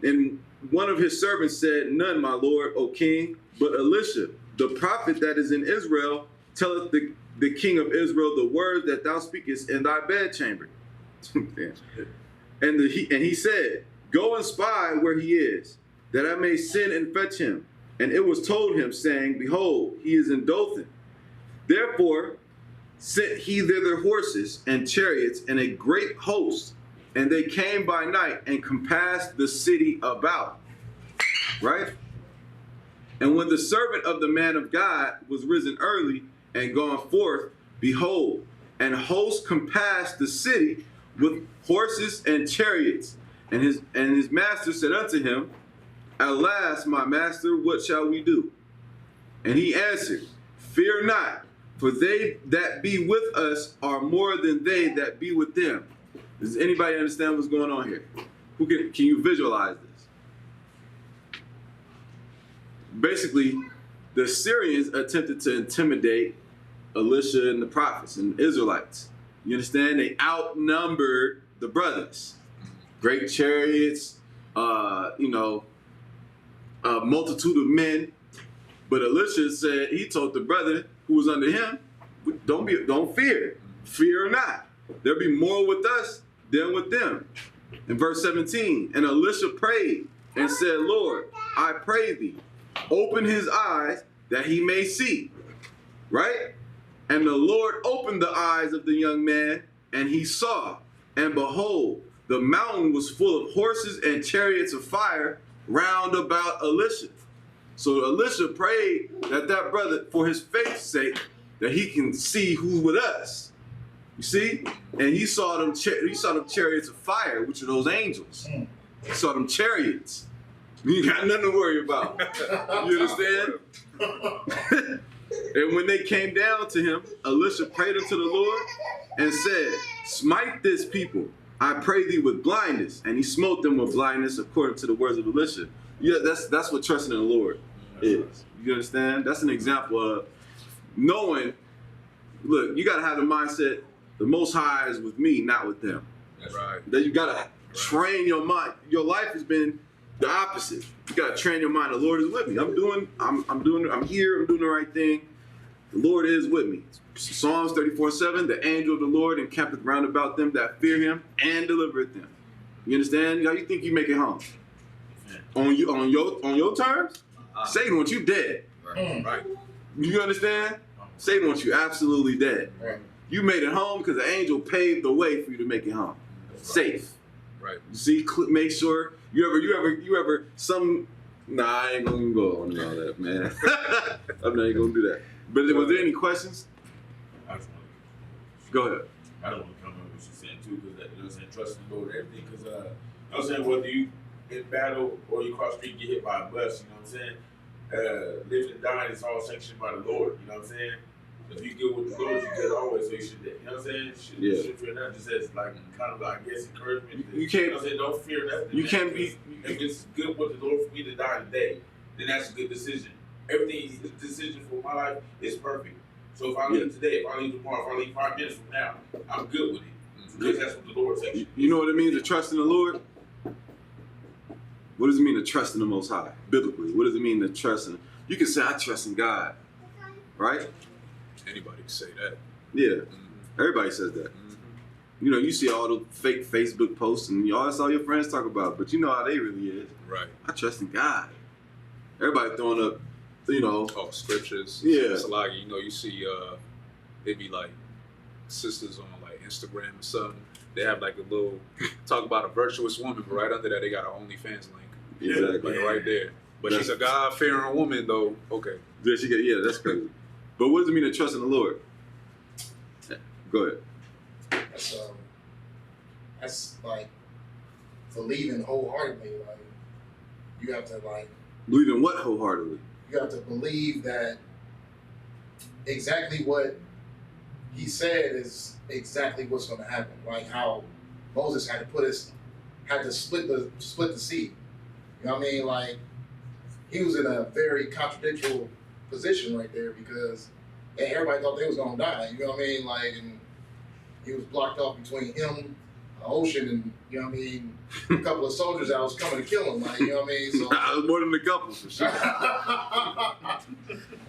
And one of his servants said, none, my lord, O king, but Elisha, the prophet that is in Israel, telleth the king of Israel the words that thou speakest in thy bedchamber. And he said, "Go and spy where he is, that I may send and fetch him." And it was told him, saying, "Behold, he is in Dothan." Therefore sent he thither horses and chariots and a great host, and they came by night and compassed the city about. Right? And when the servant of the man of God was risen early and gone forth, behold, an host compassed the city with horses and chariots. And his master said unto him, "Alas, my master, what shall we do?" And he answered, "Fear not, for they that be with us are more than they that be with them." Does anybody understand what's going on here? Who can you visualize this? Basically, the Syrians attempted to intimidate Elisha and the prophets and the Israelites. You understand? They outnumbered the brothers. Great chariots, a multitude of men. But Elisha said, he told the brother who was under him, don't fear. Fear not. There'll be more with us than with them. In verse 17, and Elisha prayed and said, "Lord, I pray thee, open his eyes that he may see." Right? And the Lord opened the eyes of the young man, and he saw, and behold, the mountain was full of horses and chariots of fire round about Elisha. So Elisha prayed that brother, for his faith's sake, that he can see who's with us. You see? And he saw them chariots of fire, which are those angels. He saw them chariots. You got nothing to worry about. You understand? And when they came down to him, Elisha prayed unto the Lord and said, "Smite this people, I pray thee, with blindness." And he smote them with blindness according to the words of Elisha. Yeah, that's what trusting in the Lord is. You understand? That's an example of knowing, look, you got to have the mindset, the Most High is with me, not with them. That's right. That you got to train your mind. Your life has been the opposite. You got to train your mind. The Lord is with me. I'm here. I'm doing the right thing. The Lord is with me. Psalms 34:7, the angel of the Lord encampeth round about them that fear him and delivereth them. You understand? How you think you make it home? On your terms? Satan wants you dead. Right. You understand? Satan wants you absolutely dead. Right. You made it home because the angel paved the way for you to make it home. Safe. Right. You see, make sure you ever some. Nah, I ain't gonna go on all that, man. I'm not even gonna do that. But was there any questions? I just want to, Go ahead. I don't want to come up with what you're saying too, because you know what I'm saying, trust in the Lord and everything, because you know what I'm saying, whether you in battle or you cross the street get hit by a bus, you know what I'm saying, living and dying is all sanctioned by the Lord, you know what I'm saying. If you good with the Lord, you good always, so you should, you know what I'm saying, should fear nothing, just as like kind of, I guess, encouragement. You can't, you know what I'm saying, don't fear nothing. You man, can't be. If it's good with the Lord for me to die today, then that's a good decision. Everything, the decision for my life is perfect. So if I leave today, if I leave tomorrow, if I leave 5 minutes from now, I'm good with it. Because that's what the Lord says. You know what it means to trust in the Lord? What does it mean to trust in the Most High? Biblically, what does it mean to trust in? You can say, I trust in God. Right? Anybody can say that. Yeah. Mm-hmm. Everybody says that. Mm-hmm. You know, you see all the fake Facebook posts and that's all your friends talk about, but you know how they really is. Right. I trust in God. Everybody throwing up, you know. Oh, scriptures. Yeah. It's like, you know, you see, they be like sisters on like Instagram or something. They have like a little, talk about a virtuous woman, but right under that, they got an OnlyFans link. Exactly. Like right there. But she's a God-fearing woman, though. Okay. Yeah, that's crazy. But what does it mean to trust in the Lord? Go ahead. That's like believing wholeheartedly. Like you have to believe in what wholeheartedly? You have to believe that exactly what he said is exactly what's going to happen. Like how Moses had to split the sea. You know what I mean? Like he was in a very contradictory position right there because everybody thought they was going to die. You know what I mean? Like, and he was blocked off between him, the ocean, and you know what I mean, a couple of soldiers that was coming to kill him. Like, you know what I mean? So I was more than a couple for sure.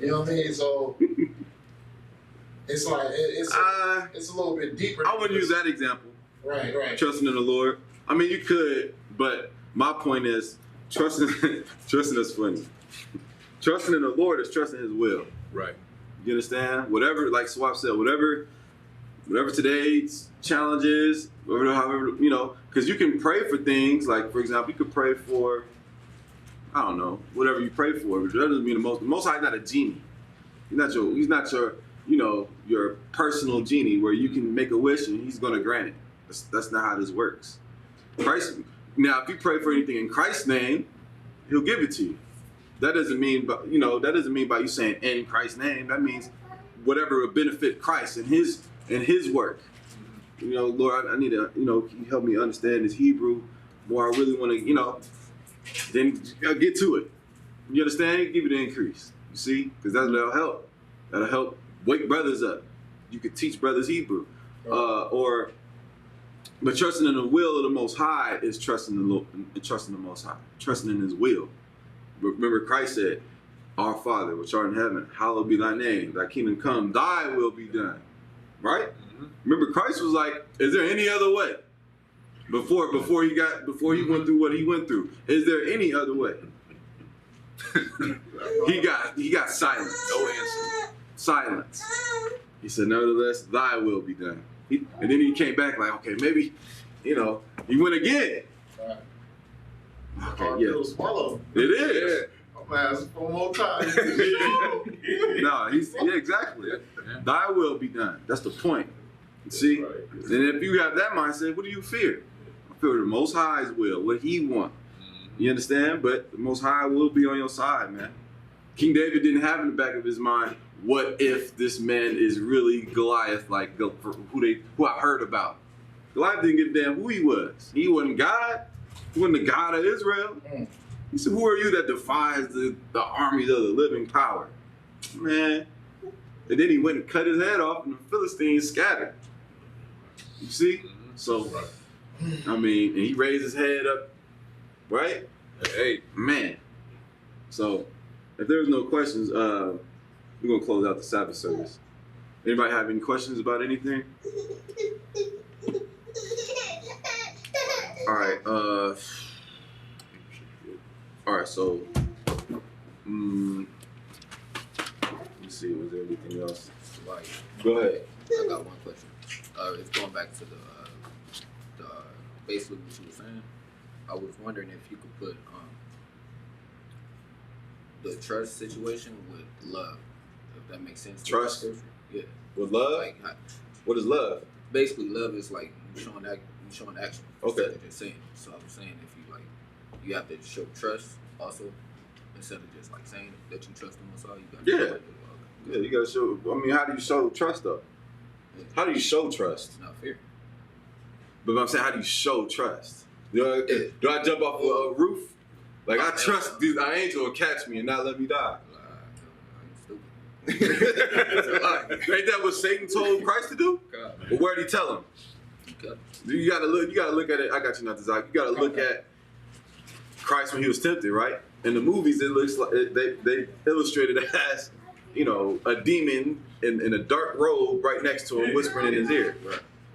You know what I mean? So it's like it's a little bit deeper. I wouldn't use that example. Right. Trusting in the Lord. I mean, you could, but my point is trusting is funny. Trusting in the Lord is trusting His will. Right. You understand? Whatever, like Swap said, whatever today's challenge is, however, because you can pray for things. Like, for example, you could pray for, I don't know, whatever you pray for. But that doesn't mean the Most High is not a genie. He's not your, your personal genie where you can make a wish and He's going to grant it. That's not how this works. Christ. Now, if you pray for anything in Christ's name, He'll give it to you. That doesn't mean, that doesn't mean by you saying in Christ's name. That means whatever will benefit Christ and His work. Lord, I need to, can you help me understand this Hebrew more? I really want to, then get to it. You understand? Give it an increase. You see? Because that'll help. That'll help wake brothers up. You could teach brothers Hebrew. But trusting in the will of the Most High is trusting the Most High. Trusting in His will. Remember, Christ said, "Our Father, which art in heaven, hallowed be thy name. Thy kingdom come, thy will be done." Right? Mm-hmm. Remember, Christ was like, "Is there any other way?" Before he went through what He went through. Is there any other way? he got silence. No answer. Silence. He said, "Nevertheless, thy will be done." And then He came back like, okay, maybe, He went again. Okay, yeah. Swallow. It is. Yeah. I'm gonna ask one more time. No, exactly. Yeah. Thy will be done. That's the point. See? Right. And if you have that mindset, what do you fear? I fear the Most High's will, what He wants. You understand? But the Most High will be on your side, man. King David didn't have in the back of his mind, what if this man is really Goliath, like who I heard about? Goliath didn't give a damn who he was. He wasn't God. He wasn't the God of Israel. He said, "Who are you that defies the armies of the living power?" Man. And then he went and cut his head off and the Philistines scattered. You see? So, I mean, and he raised his head up, right? Hey. Man. So, if there's no questions, we're going to close out the Sabbath service. Anybody have any questions about anything? All right. So, let me see. Was there anything else? Like, Go ahead. I got one question. It's going back to the basically what you were saying. I was wondering if you could put the trust situation with love, if that makes sense. Trust? Yeah. With love? Like, What is love? basically, love is like you showing action. Okay. Instead of just saying. So I was saying if you have to show trust also instead of just like saying that you trust them or so. You got to Yeah. Yeah, you gotta show. I mean, how do you show trust though? How do you show trust? It's not fair. But I'm saying, how do you show trust? Do I jump off a roof? Like, I trust this angel will catch me and not let me die. Ain't that what Satan told Christ to do? God. But where did He tell him? Okay. You gotta look at it. I got you, not to Zach. You gotta look at Christ when He was tempted, right? In the movies, it looks like they illustrated it as, a demon in a dark robe right next to Him, whispering in His ear,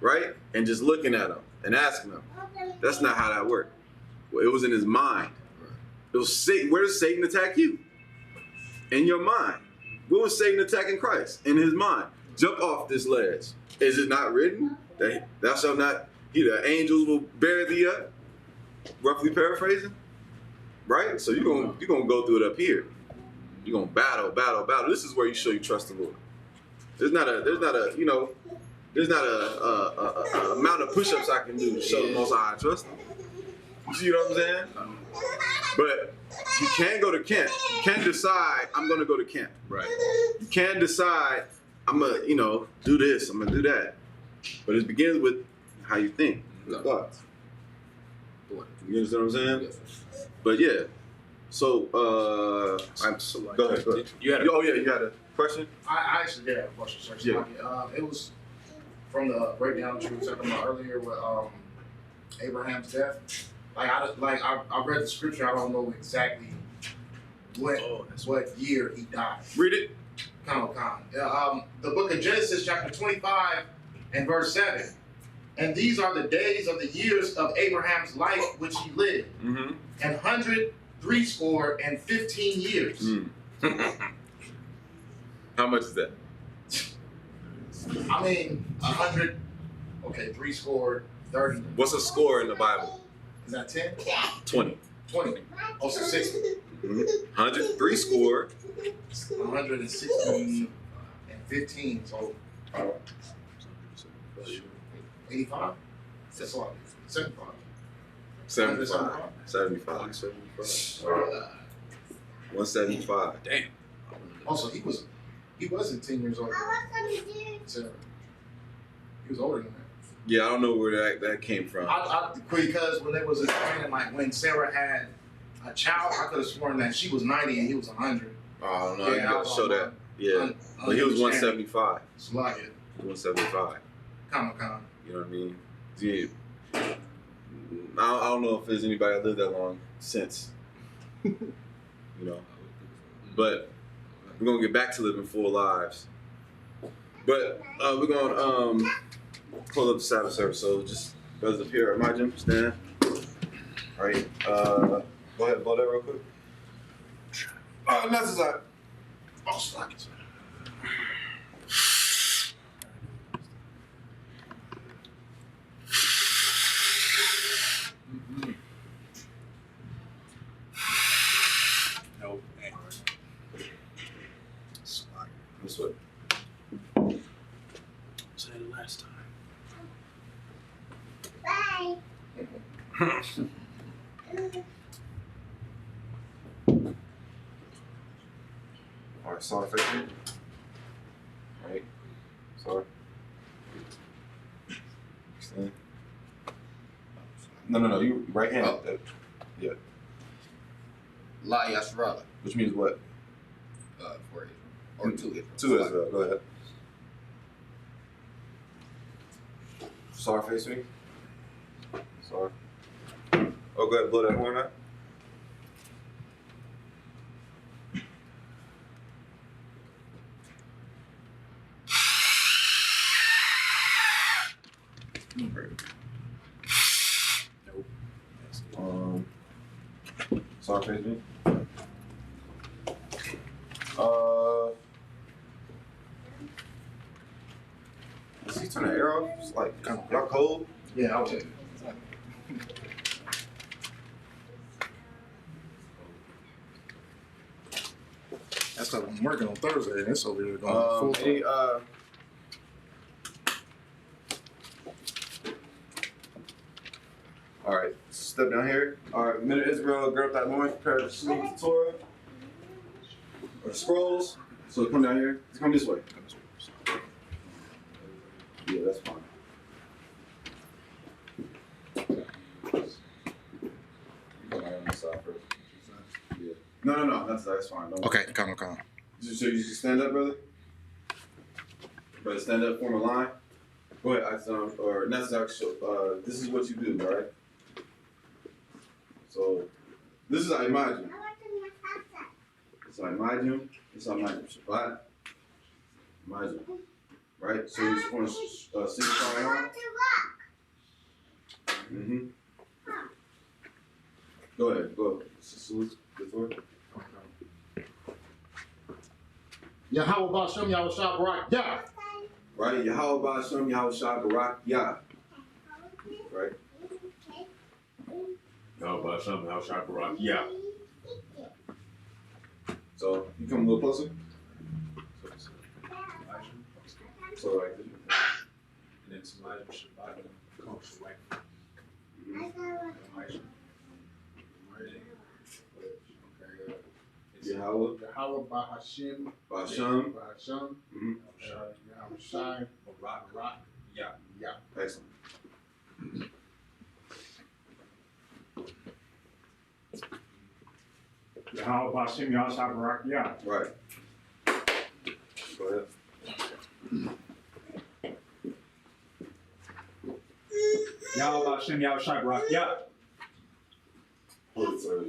right? And just looking at Him and asking Him. That's not how that worked. Well, it was in His mind. It was Satan. Where does Satan attack you? In your mind. Where was Satan attacking Christ? In his mind. Jump off this ledge. Is it not written that thou shalt not? The angels will bear thee up. Roughly paraphrasing, right? So you're gonna go through it up here. You're gonna battle. This is where you show you trust the Lord. There's not a amount of push-ups I can do to show the Most High I trust Him. You see what I'm saying? But you can go to camp. You can decide, I'm going to go to camp. Right. You can decide, I'm going to, do this, I'm going to do that. But it begins with how you think, your thoughts. You understand what I'm saying? Yes. But yeah. So, go ahead. You had you had a question? I actually did have a question, sir. Yeah. It was from the breakdown that you were talking about earlier with Abraham's death. I read the scripture. I don't know exactly what year he died. Read it. The book of Genesis, chapter 25 and verse 7. And these are the days of the years of Abraham's life which he lived, Mm-hmm. an 115 years. How much is that? I mean, 100. Okay, 30. What's a score in the Bible? Is that 10? 20. 20. Also 60. 100, 3 score. 160 and 15. So 85? That's a lot. 75. 75. 75. 175. Damn. Also, he wasn't 10 years old. So, he was older than that. Yeah, I don't know where that came from. Because when they was explaining, like when Sarah had a child, I could have sworn that she was 90 and he was 100. Oh, I don't know. Yeah, You gotta show that. Yeah. But he was 175. It's a lot, yeah. 175. Comic-Con. You know what I mean? Yeah. I don't know if there's anybody that lived that long since. You know. But we're gonna get back to living full lives. But we're gonna close up the Sabbath service. So just brothers up here at my gym, stand. All right. Go ahead and blow that real quick. That's his eye. Oh, slack it. Nope. This way. Said it last time. All right, sorry, facing. Right, sorry. Extend. No. You right hand. Oh. Yeah. La Yashrala. Which means what? For Israel. Or to Israel. To Israel. Go ahead. Sorry, face me. Sorry. Oh, go ahead, blow that horn out. Nope. Sorry, face me. Is he turn the air off? It's like, y'all cold? Yeah, I was. That's because I'm working on Thursday and it's over here going full time. Any, all right, step down here. All right, men of Israel, gird up that loins, prepare to salute the Torah or the scrolls. So come down here. Come this way. Yeah, that's fine. Come on this side first. Yeah. No. That's fine. Don't Okay, come. So you can stand up, brother? Brother, stand up, form a line. Go ahead, or that's actually, this is what you do, all right? So, this is Imagine. It's Imagine. It's Imagine. Shabbat. Imagine. Right? So you just want to signify line. Mm-hmm. Go ahead. Salute the Torah. Yahweh Bashem Yahweh Shah Barak Yah. Right? Yahweh Ba'ashem, Yahweh Shah Barak Yah. Right? Yahweh Ba'ashem, Yahweh Shah Barak Yah. So, you come a little closer. So, like this. And then somebody Shabbat comes away. Yahweh Yahweh Bahashim. Ba'ashem. Bahasham. Mm-hmm. Yahweh Shai. Barak. Yeah. Excellent. Yahweh Bashem Yahshua Barak Yah. Right. Go ahead. Yahweh Bashem Yahshua Barak Yah. Hold it, sir.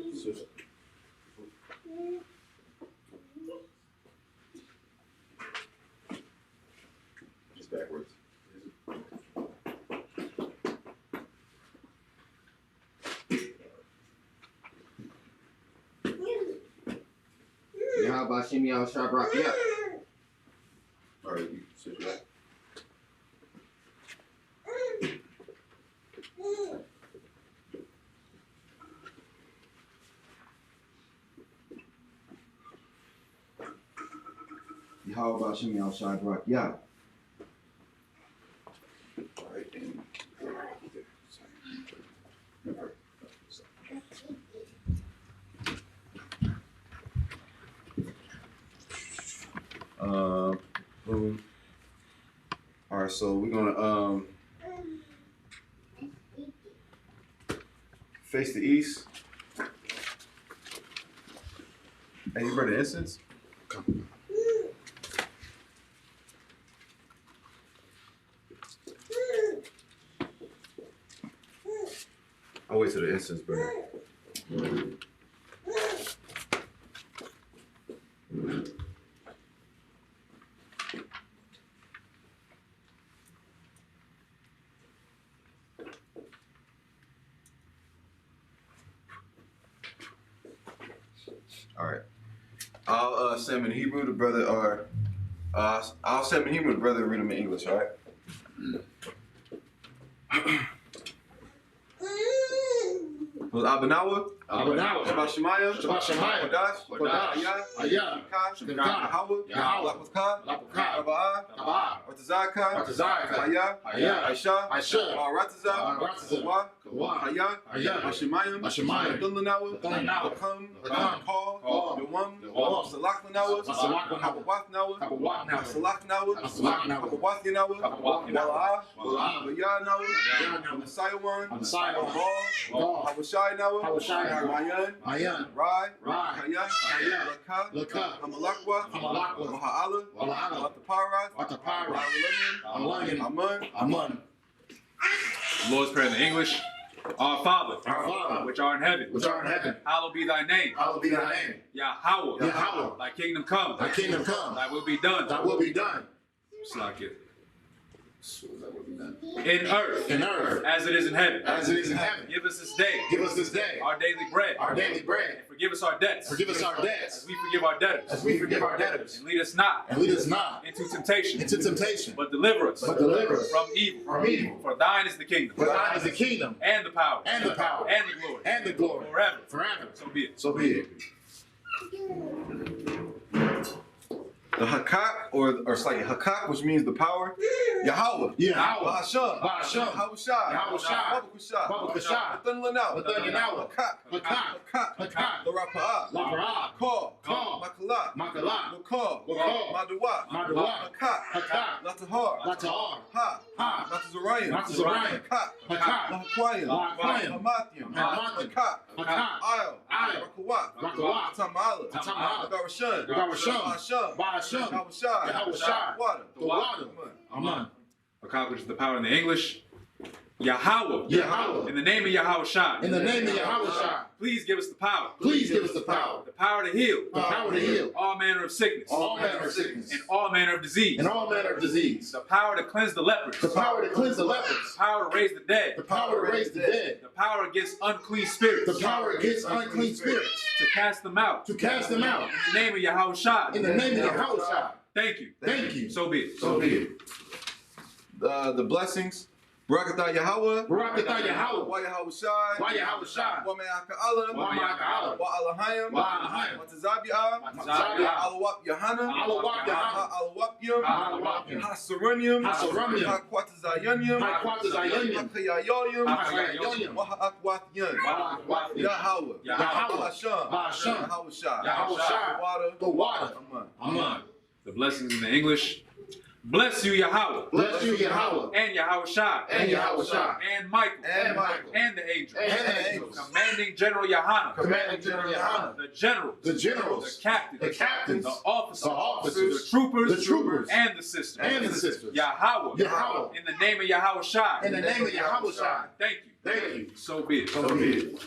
Just backwards. Bashim Yahushua Barakia. All right, you sit back. Yahweh Bashim Yahushua Barakia. All right, then. Boom. All right, so we're gonna face the east. Hey, you brought the incense? Come. I'll wait till the incense burn. All right. I'll say them in Hebrew. The brother, or I'll say them in Hebrew. The brother read them in English. All right. Was Abanawa? Abanawa. Shabbat Shemaya. Shabbat Shemaya. Kodash. Kodash. Ayah. Shemka. Yahweh. Yahweh. Lapaka. Lapaka. Rabaa. Kabah. Artazaka. Artazaka. Ayah. Ayah. Aisha. Aisha. Arataza. Arataza. Kawa. Kawa. Ayah. Ayah. Hashemayim. Hashemayim. Abdullanawa. Abdullanawa. Lakam. Lakam. Paul. Yawam. Yawam. Salaklanawa. Salaklanawa. Kabawathnawa. Kabawathnawa. Salaknawa. Salaknawa. Kabawathinawa. Kabawathinawa. Wala'ah. Bayanawa. Bayanawa. Messiahwan. Messiahwan. Ball. Habashaynawa. Habashaynawa. Mayan. Mayan. Rai. Rai. Kaya. Kaya. Laka. Laka. Hamalakwa. Hamalakwa. Maha'ala. Wala'ala. Wataparat. Wataparat. Amalanian. Amun. Amun. Lord's Prayer in the English. Our Father, Our Father, which art in heaven, which art in heaven, hallowed be thy name. hallowed be thy name. Yahweh, Yahweh, thy kingdom come. thy kingdom come. Thy will be done. Thy will be done. Slack it. Thy will be done. In earth, In earth, as it is in heaven. as it is in heaven. Give us this day Give us this day our daily bread. our daily bread. And forgive us our debts. Forgive us our As debts, we forgive our debtors. as we forgive our debtors. And lead us not And lead us not into temptation, into temptation, but deliver us but deliver us from evil. from evil. For thine is the kingdom, For thine is the kingdom, and the power, and the power, and the glory, and the glory, forever. forever. So be it. So be it. The Hakak, or slightly Hakak, which means the power. Yahweh. Yahweh. Ba'asham. Ba'asham. Habushai. Yahushai. Babakushai. Babakashai. Bathunlanawa. Bathunlanawa. Hakak. Hakak. Hakak. Hakak. The Rapa'ah. Laparah. Call. Call. Makalah. Makalah. Wakal. Wakal. Madawat. Madawat. Hakak. Hakak. Latahar. Lata'ar. Ha. Ha. Latazarayim. Latazarayim. Hakak. Hakak. Lahaquayim. Lahaquayim. Hamathium. Hamathium. Hakak. Hakak. Ayel. Ayel. Rakawat. Rakawat. Tamala. Tamala. Nagarashan. Nagarashan. Ba'asham. Ba'asham. Yahushai. Yahushai. Water. The water. Amen. Accomplishes the power in the English. Yahweh. Yahweh. In the name of Yahushua. In the name of Yahushua, Please give us the power. please give us the power. The power to heal. The power to heal All manner of sickness. all manner of sickness And all manner of disease. and all manner of disease. The power to cleanse the lepers. The power to cleanse the lepers. The power to raise the dead. The power to raise the dead. The power against unclean spirits. The power against unclean spirits. To cast them out. To cast them out. In the name of Yahushua. In the name of Yahushua. Thank you. Thank you. So be it. So be it. The blessings. Barakatah Yahweh. Barakatah Yahweh. Wa Yahushai. Wa Yahushai. Wa Me'aka'alam. Wa Ma'aka'alam. Wa Alahayim. Wa Alahayim. Wa Tazabi'ah. Wa Tazabi'ah. Alawap Yahana. Alawap Yahana. Alawapyim. Alawapyim. Hasarunium. Hasarunium. Hakwatazayanium. Hakwatazayanium. Hakayayoyim. Hakayayoyim. Wa Ha'akwatyan. Wa Yahweh. Yahweh. Ba'asham. Ba'asham. Yahushai. Yahushai. The water. The water. Amen. Amen. The blessings in the English. Bless you, Yahweh. Bless you, Yahweh. And Yahushua. And Yahushua. And Michael. And Michael. And the angels. And the angels. Commanding General Yahana. Commanding General Yahana. The generals. The generals. The captains. The captains. The officers. The officers. The troopers. The troopers. And the sisters. And the sisters. Yahweh. Yahweh. In the name of Yahushua. In the name of Yahushua. Thank you. Thank you. So be it. So be it.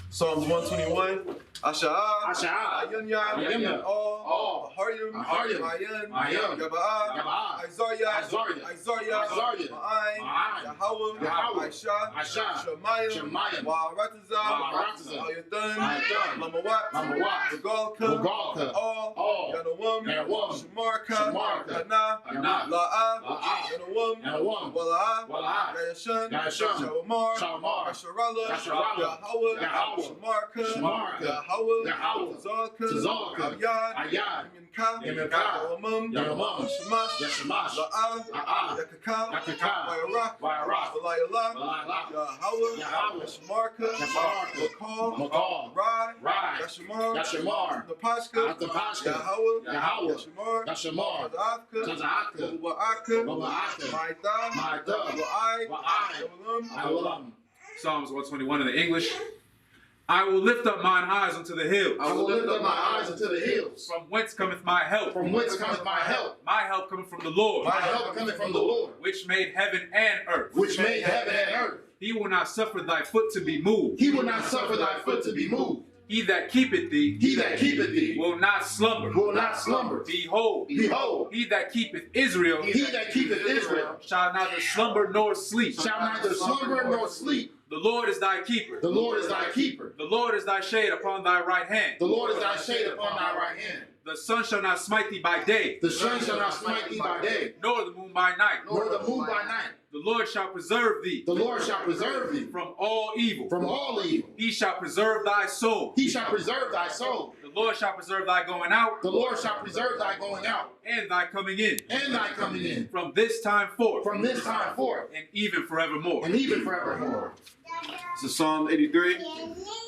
Psalms 121. Asha'ah. Asha'ah. Ayunya. Ayunya. All. Aharyim. Aharyim. Ayan. Ayan. Yaba'ah. Yaba'ah. Isaiah. Isaiah. Isaiah. Isaiah. Ma'ayin. Ma'ayin. Yahweh, Yahweh, Aisha, Aisha, Shemayim, Shemayim, Wa'aratazah, Wa'aratazah, Ayathan, Ayathan, Lamawat, Lamawat, Regalka, Regalka, All, Yanawam, Yanawam, Shamarka, Shamarka, Kana, Kana, La'ah, La'ah, Yanawam, Yanawam, Wala'ah, Wala'ah, Yashan, Yashan, Shawamar, Shalmar, Yasharallah, Yasharallah, Yahweh, Yahweh, Shamarka, Shamarka, Yahweh, Yahweh, Tazalka, Tazalka, Ayad, Ayad, Yaminka, Yaminka, Yalamam, Yalamam, Yashamash, Yashamash, La'ah, La'ah, Yakaka, Yakaka, Wa'arak, Wa'arak, Walayala, Walayala, Yahweh, Yahweh, Shamarka, Shamarka, Makal, Makal, Rai, Rai, Yashamar, Yashamar, Napashka, Atapashka, Yahweh, Yahweh, Yashamar, Yashamar, Tazaka, Tazaka, Wa'aka, Wa'aka, Maida, Maida, Wa'ai, Wa'ai, Yawalam, Awalam. Psalms 121 in the English. I will lift up mine eyes unto the hills. I will lift up my eyes unto the hills. From whence cometh my help? From whence cometh my help? My help cometh from the Lord. My help cometh from the Lord, Which made heaven and earth. which made heaven and earth. He will not suffer thy foot to be moved. He will not suffer thy foot to be moved. He that keepeth thee He that keepeth thee will not slumber. will not slumber. Behold, Behold, he that keepeth Israel he that keepeth Israel shall neither slumber nor sleep. shall neither slumber nor sleep. The Lord is thy keeper. The Lord is thy keeper. The Lord is thy shade upon thy right hand. The Lord is thy shade upon thy right hand. The sun shall not smite thee by day, The sun shall not smite thee by day, nor the moon by night. nor the moon by night. The Lord shall preserve thee The Lord shall preserve thee from all evil. from all evil. He shall preserve thy soul. He shall preserve thy soul. The Lord shall preserve thy going out The Lord shall preserve thy going out and thy coming in and thy coming in from this time forth from this time forth and even forevermore. and even forevermore. This is Psalm 83.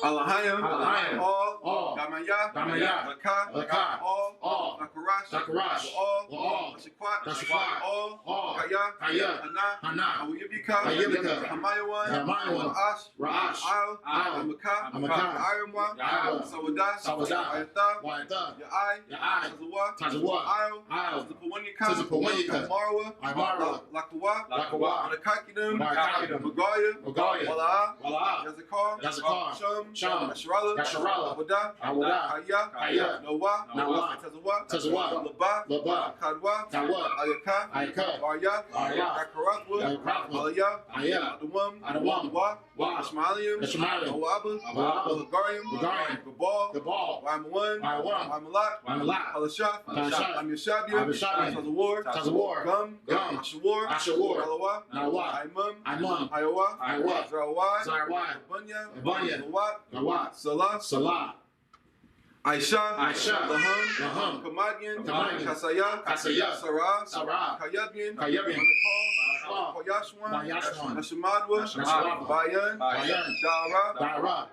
Alahayim, Alahayim, All, Gamaya, Gamaya, Lakah, Lakah, All, Lakarash, Zakarash, All, Tashikwat, Tashikwat, All, Kaya, Kaya, Hana, Hana, Awiyabika, Awiyabika, Hamayawan, Hamayawan, Ra'ash, Ra'ash, Al, Al, Amaka, Amaka, Ayamwa, Yahweh, Sawadah, Sawadah, Ayatah, Waita, Ya'ai, Ya'ai, Tazawa, Tazawa, Al, Al, Tazapawanyaka, Tazapawanyaka, Marwa, Marwa, Lakawa, Lakawa, Anakakidim, Anakakidim, Magaya, Magaya, Wala'ah, Wala'ah, Yazakar, Yazakar, Sham, Yasharallah, Yasharallah, Awadah, Kaya, Kaya, Noah, Noah, Tazawa, Tazawa, Labah, Labah, Kadwa, Kadwa, Ayaka, Ayaka, Arya, Arya, Yakarathwa, Yakarathwa, Aliyah, Aliyah, Adawam, Adawam, Wa, Wa, Ishmaelium, Ishmaelium, Awaba, Awaba, Lagarium, Lagarium, Gabal, Gabal, Waimawan, Waimawan, Waimalat, Waimalat, Halashah, Halashah, Amishabia, Amishabia, Tazawar, Tazawar, Gum, Gum, Ashawar, Ashawar, Alawa, Nawa, Aimam, Aimam, Iowa, Iowa, Zarawai, Zarawai, Bunya, Bunya, Lawat, Gawat, Salah, Salah, Aisha, Aisha, Laham, Laham, Kamadian, Kamadian, Kasaya, Kasaya, Sarah, Sarah, Kayabian, Kayabian, Manakal, Koyashwan, Koyashwan, Nashamadwa, Nashamadwa, Bayan, Bayan, Dara, Dara,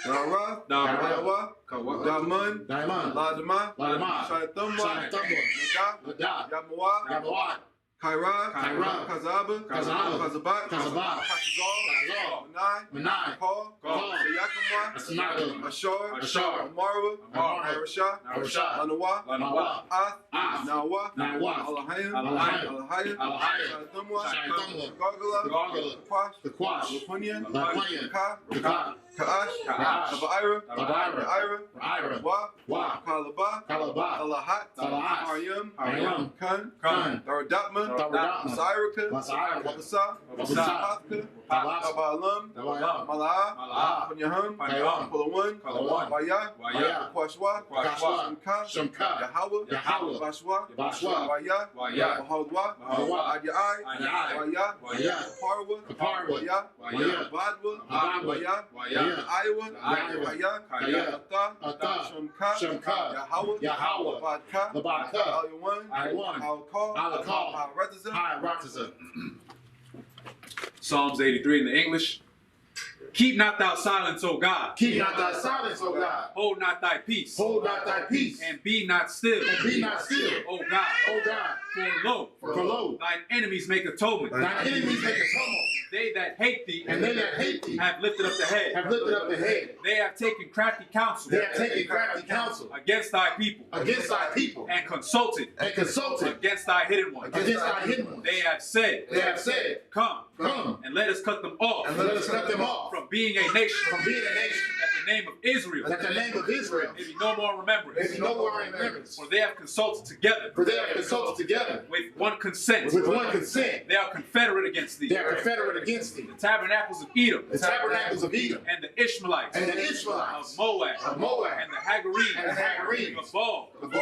Dara, Dara, Dawa, Daman, Diamond, Ladama, Ladama, Shaitamwa, Shaitamwa, Nada, Nada, Yamawa, Yabawat, Kaira, Kaira, Kazaba, Kazaba, Kazabat, Kazabat, Kazal, Kazal, Manai, Manai, Call, Call, Sayakamwa, Asnaga, Ashar, Ashar, Amarwa, Amara, Arasha, Arasha, Lanawa, Lanawa, Ath, Ath, Nawa, Nawa, Alahayim, Alahayim, Alahayim, Alahayim, Shaitamwa, Shaitamwa, Gargala, Gargala, Kwash, the Quash, Lapunyan, Lapunyan, Ka, Ka, Kaash, Kaash, Abaira, Abaira, Ira, Ira, Wa, Wa, Kalaba, Kalaba, Alahat, Alahat, Aryam, Aryam, Kun, Kun, Daradapma, Daradapma, Masirika, Masirika, Wabasa, Wabasa, Pathka, Tabas, Abalam, Dawalam, Mala'a, Mala'a, Panyahum, Panyahum, Pulawan, Pulawan, Waya, Waya, Kwashwa, Kwashwa, Shemka, Shemka, Yahweh, Yahweh, Bashwa, Bashwa, Waya, Waya, Mahodwa, Mahodwa, Adyai, Adyai, Waya, Waya, Parwa, Kaparwa, Waya, Waya, Badwa, Badwa, Waya, Waya, Iowa, Iowa, Kaya, Kaya, Ata, Ata, Shemka, Shemka, Yahweh, Yahweh, Badka, Labaka, Al-Yawan, Al-Yawan, Al-Kal, Al-Kal, Al-Ratazah, High Ratazah. Psalms 83 in the English. Keep not thou silence, O God. Keep not thy silence, O God. Hold not thy peace. Hold not thy peace. And be not still. And be not still. O God. O God. For lo, For lo, thine enemies make atonement. thine enemies make a tumult. They they that hate thee, and they that hate thee, have lifted up the head. have lifted up the head. They have taken crafty counsel. They have taken crafty counsel Against thy people. against thy people, And consulted and consulted against thy hidden ones. against thy hidden ones. They have said, They have said, Come, come, and let us cut them off and let us cut them off from being a nation. from being a nation, That the name of Israel that the name of Israel may be no more remembrance. may be no more in remembrance. For they have consulted together For they have consulted together with one consent. with one consent. They are confederate against thee. They are confederate against thee. The tabernacles of Edom The tabernacles of Edom and the Ishmaelites and the Ishmaelites of Moab of Moab and the Hagarenes and the Hagarenes, of Baal the Baal,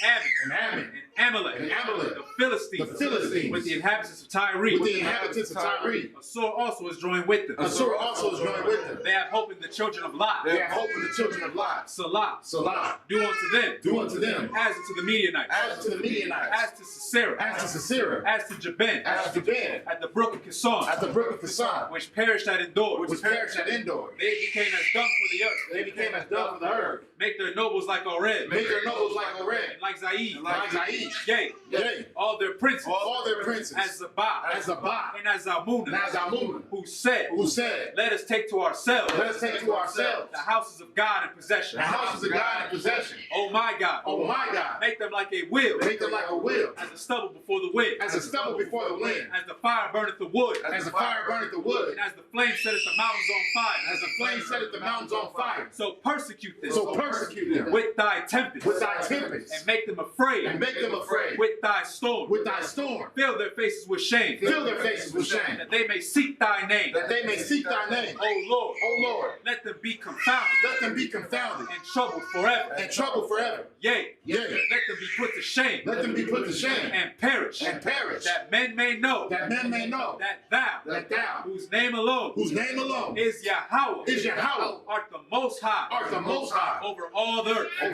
and Ammon and Ammon, and Amalek and Amalek, the Philistines the Philistines, with the inhabitants of Tyre. with the inhabitants of Tyre. Assur also is joined with them. Assur also is joined with them. They have hope in the children of Lot. They have hope in the children of Lot. Salah. Salah. Do unto them. Do unto them As unto the Midianites. as to the Midianites, As to Sisera. as to Sisera, As to Jabin. as to Ben, At the brook of Kison. at the brook of Kison, Which perished at Endor. which perished at Endor. They became as dung for the earth. They became as dung for the earth. Make their nobles like Oreb. Make their nobles like Oreb, And like Zaid. like Zaid. Yea. Yea, All their princes. all their princes, As Zabah. as Zabah, And as Zalmunna. and as Almunna, Who said, who said, Let us take to ourselves let us take to ourselves the houses of God in possession. the houses of God in possession. Oh my God. Oh my God, Make them like a wheel. make them like a wheel, As a stubble before the wind. as a stubble before the wind, As the fire burneth the wood. as the fire burneth the wood, And as the flame setteth the mountains on fire. as the flame setteth the mountains on fire. So persecute them So persecute them with thy tempest. with thy tempest, And make them afraid and make them afraid with thy storm. with thy storm. Fill their faces with shame. Fill their faces with shame, That they may seek thy name. that they may seek thy name. O Lord. O Lord, Let them be confounded let them be confounded and troubled forever. and troubled forever. Yea. Yea, Let them be put to shame let them be put to shame and perish. and perish, That men may know that men may know that thou, that thou, whose name alone whose name alone is Yahweh, is Yahweh, art the most high art the most high over all the earth.